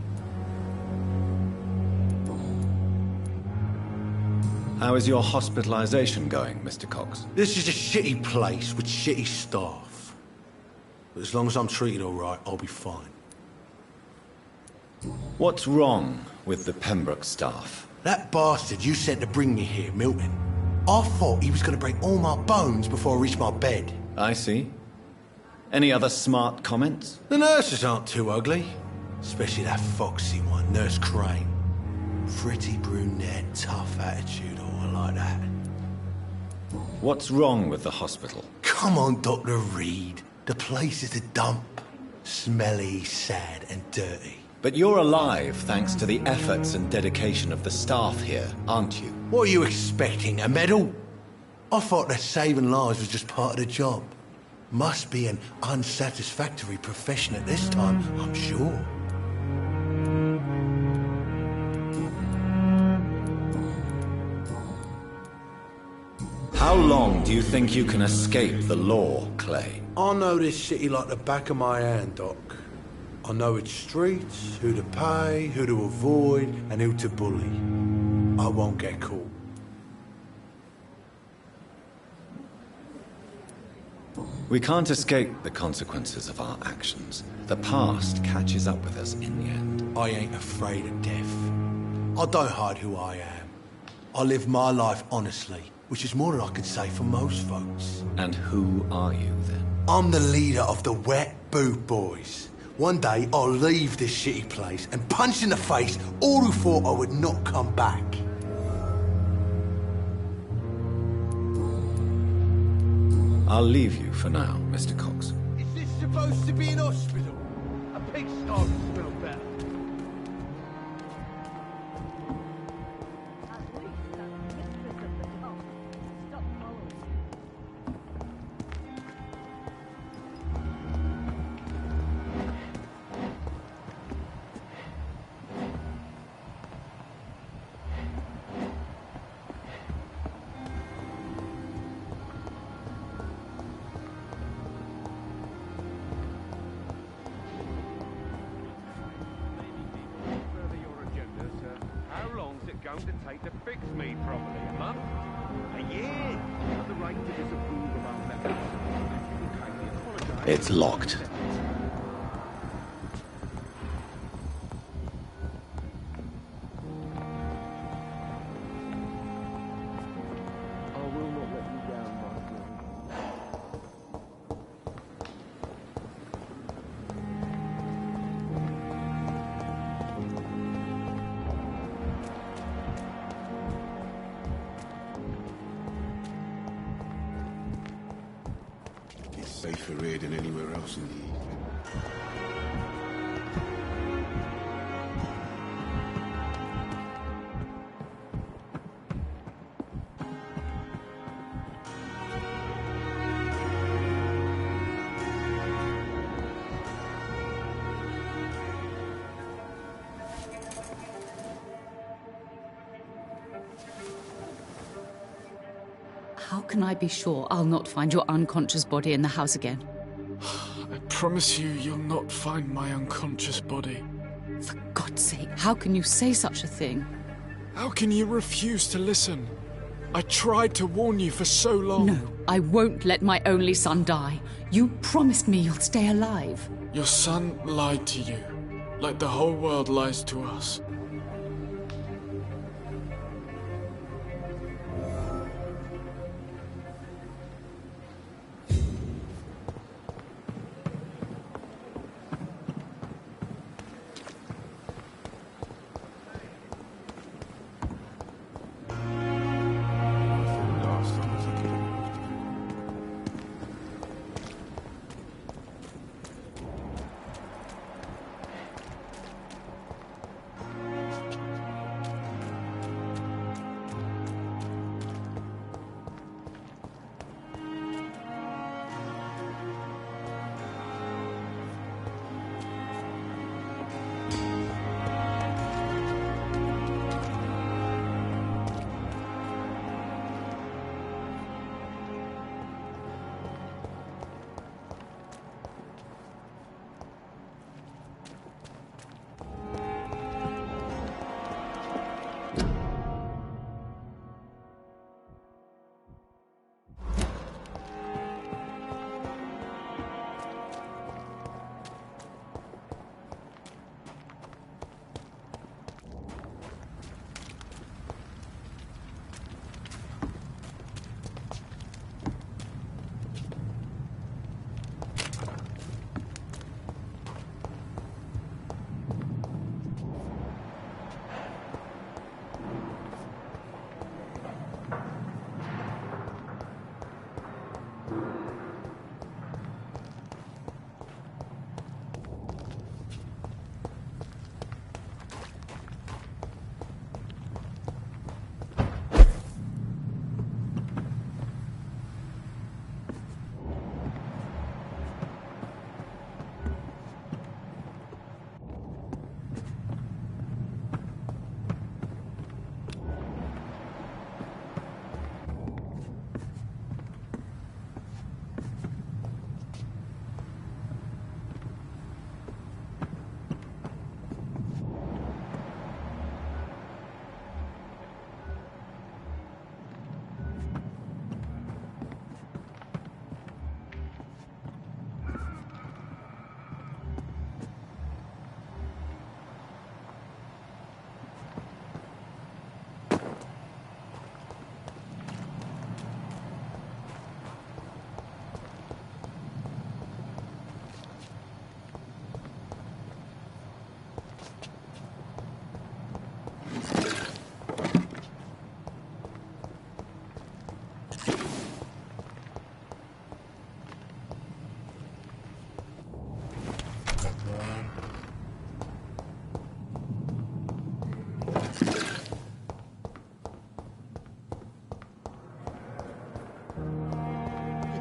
How is your hospitalization going, Mr. Cox? This is a shitty place with shitty staff. But as long as I'm treated all right, I'll be fine. What's wrong with the Pembroke staff? That bastard you sent to bring me here, Milton. I thought he was going to break all my bones before I reached my bed. I see. Any other smart comments? The nurses aren't too ugly. Especially that foxy one, Nurse Crane. Pretty brunette, tough attitude, all like that. What's wrong with the hospital? Come on, Dr. Reed. The place is a dump. Smelly, sad, and dirty. But you're alive thanks to the efforts and dedication of the staff here, aren't you? What are you expecting, a medal? I thought that saving lives was just part of the job. Must be an unsatisfactory profession at this time, I'm sure. How long do you think you can escape the law, Clay? I know this city like the back of my hand, Doc. I know its streets, who to pay, who to avoid, and who to bully. I won't get caught. We can't escape the consequences of our actions. The past catches up with us in the end. I ain't afraid of death. I don't hide who I am. I live my life honestly, which is more than I could say for most folks. And who are you, then? I'm the leader of the Wet Boot Boys. One day, I'll leave this shitty place and punch in the face all who thought I would not come back. I'll leave you for now, Mr. Cox. Is this supposed to be an hospital? A pigsty would smell better. going to take to fix me properly? A month? A year? You have the right to disapprove of our methods. You will kindly apologize. It's locked. Safer here than anywhere else in the East. How can I be sure I'll not find your unconscious body in the house again? I promise you, you'll not find my unconscious body. For God's sake, how can you say such a thing? How can you refuse to listen? I tried to warn you for so long. No, I won't let my only son die. You promised me you'll stay alive. Your son lied to you, like the whole world lies to us.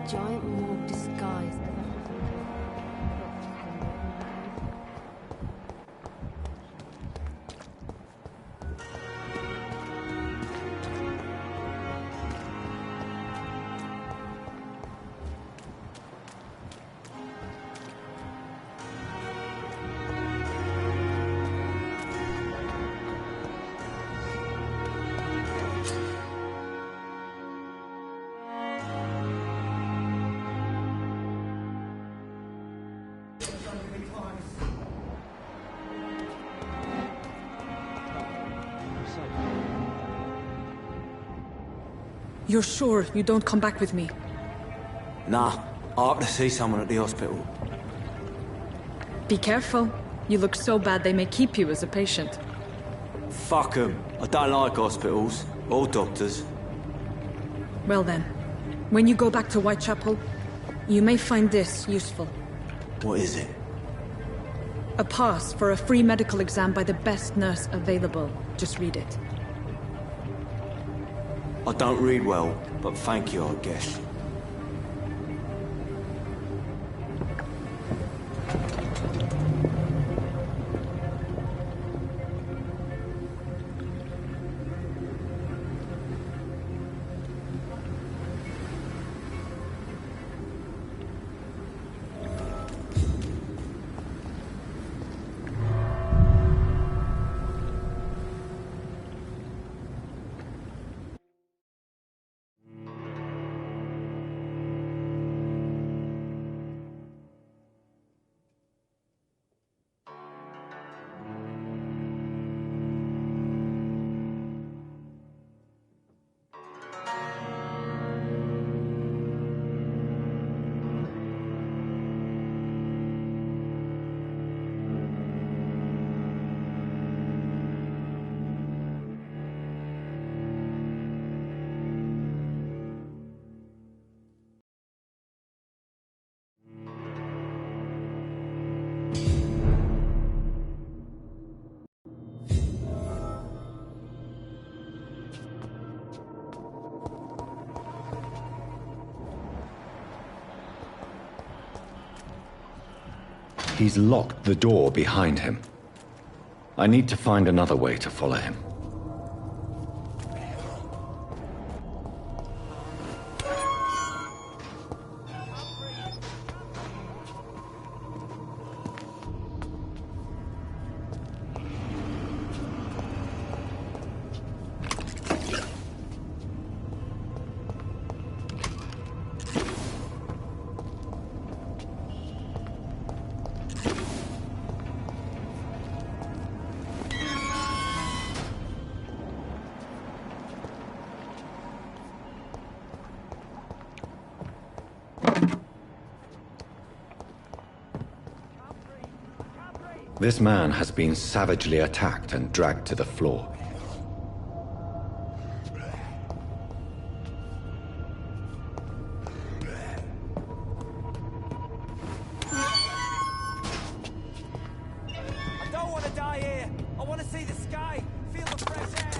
A giant morgue disguised as a hospital. You're sure you don't come back with me? Nah, I have to see someone at the hospital. Be careful. You look so bad they may keep you as a patient. Fuck 'em. I don't like hospitals. Or doctors. Well then, when you go back to Whitechapel, you may find this useful. What is it? A pass for a free medical exam by the best nurse available. Just read it. I don't read well, but thank you, I guess. He's locked the door behind him. I need to find another way to follow him. This man has been savagely attacked and dragged to the floor. I don't want to die here. I want to see the sky, feel the fresh air.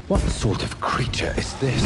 What sort of creature is this?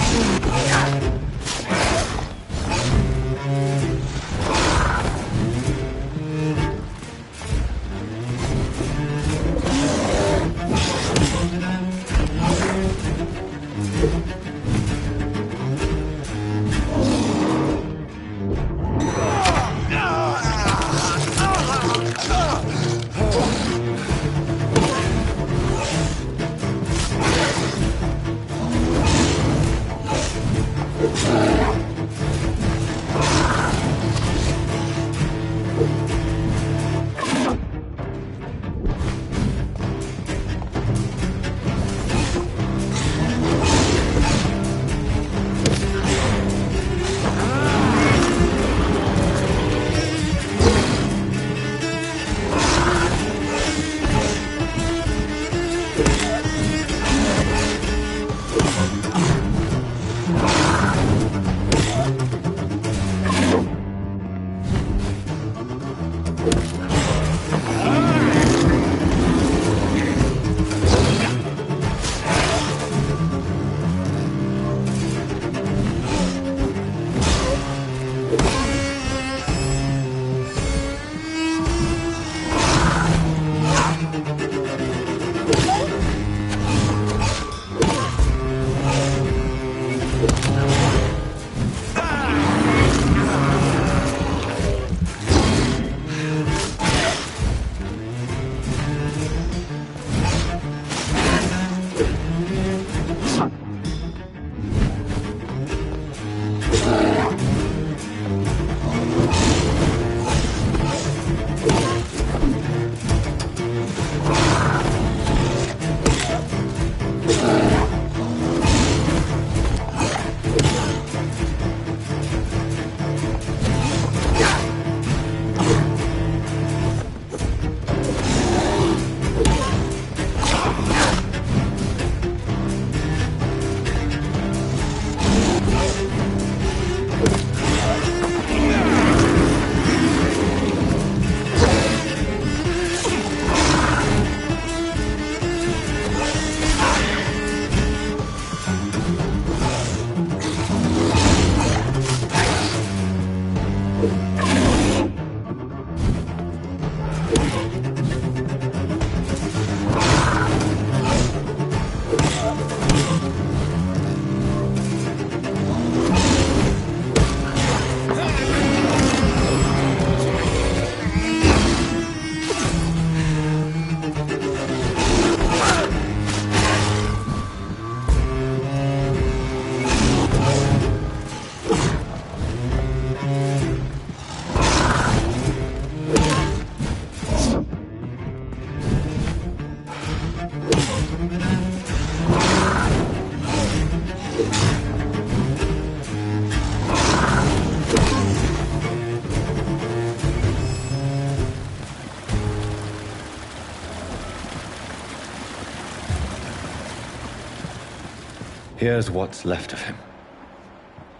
Here's what's left of him.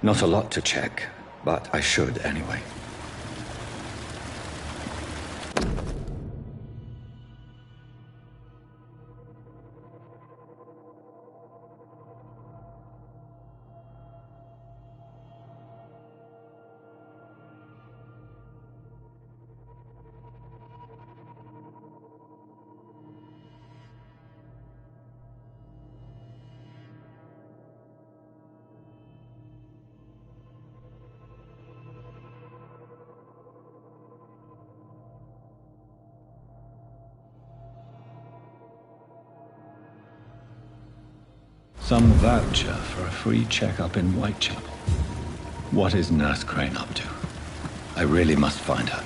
Not a lot to check, but I should anyway. Some voucher for a free checkup in Whitechapel. What is Nurse Crane up to? I really must find her.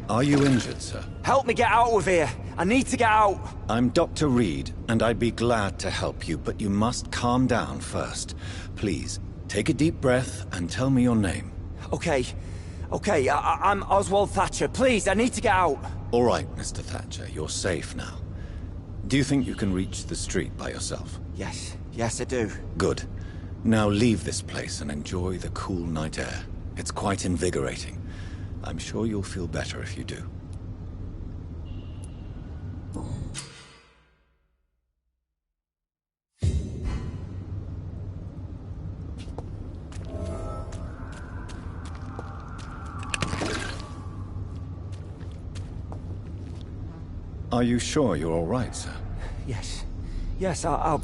Are you injured, sir? Help me get out of here. I need to get out. I'm Dr. Reed, and I'd be glad to help you, but you must calm down first. Please, take a deep breath and tell me your name. Okay. I'm Oswald Thatcher. Please, I need to get out. All right, Mr. Thatcher, you're safe now. Do you think you can reach the street by yourself? Yes, I do. Good. Now leave this place and enjoy the cool night air. It's quite invigorating. I'm sure you'll feel better if you do. Are you sure you're all right, sir? Yes, I'll...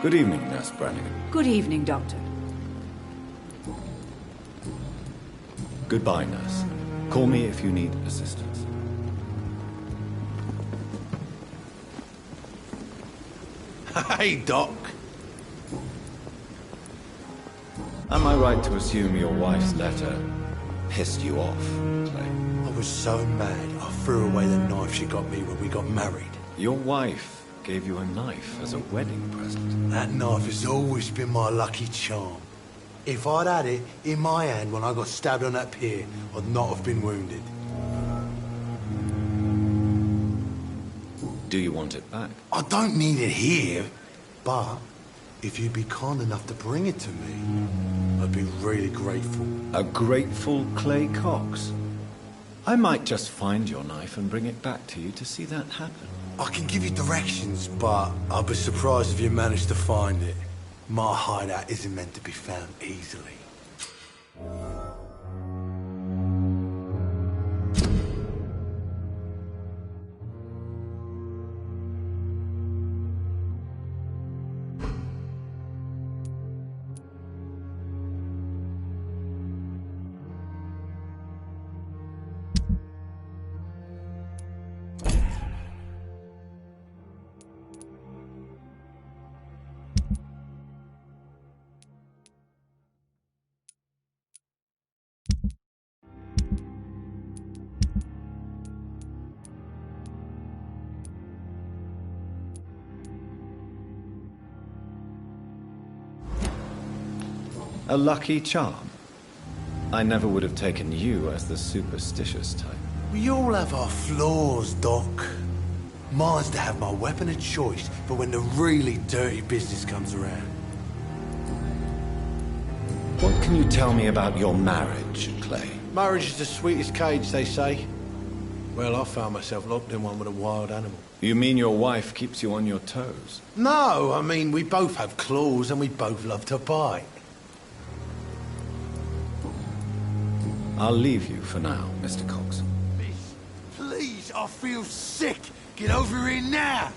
Good evening, Nurse Brannigan. Good evening, Doctor. Goodbye, Nurse. Call me if you need assistance. Hey, Doc. Am I right to assume your wife's letter pissed you off, Clay? I was so mad, I threw away the knife she got me when we got married. Your wife gave you a knife as a wedding present. That knife has always been my lucky charm. If I'd had it in my hand when I got stabbed on that pier, I'd not have been wounded. Do you want it back? I don't need it here, but if you'd be kind enough to bring it to me, I'd be really grateful. A grateful Clay Cox? I might just find your knife and bring it back to you to see that happen. I can give you directions, but I'd be surprised if you managed to find it. My hideout isn't meant to be found easily. A lucky charm. I never would have taken you as the superstitious type. We all have our flaws, Doc. Mine's to have my weapon of choice for when the really dirty business comes around. What can you tell me about your marriage, Clay? Marriage is the sweetest cage, they say. Well, I found myself locked in one with a wild animal. You mean your wife keeps you on your toes? No, I mean, we both have claws and we both love to bite. I'll leave you for now, Mr. Cox. Miss, please, I feel sick. Get over here now.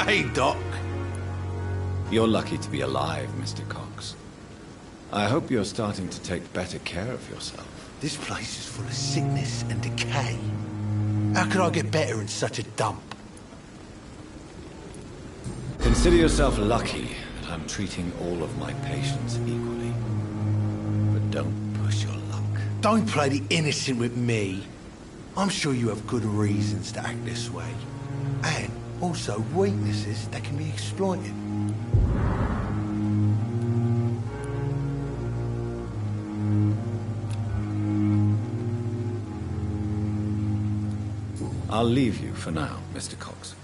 Hey, Doc. You're lucky to be alive, Mr. Cox. I hope you're starting to take better care of yourself. This place is full of sickness and decay. How could I get better in such a dump? Consider yourself lucky that I'm treating all of my patients equally. But don't push your luck. Don't play the innocent with me. I'm sure you have good reasons to act this way. And also weaknesses that can be exploited. I'll leave you for now, Mr. Cox.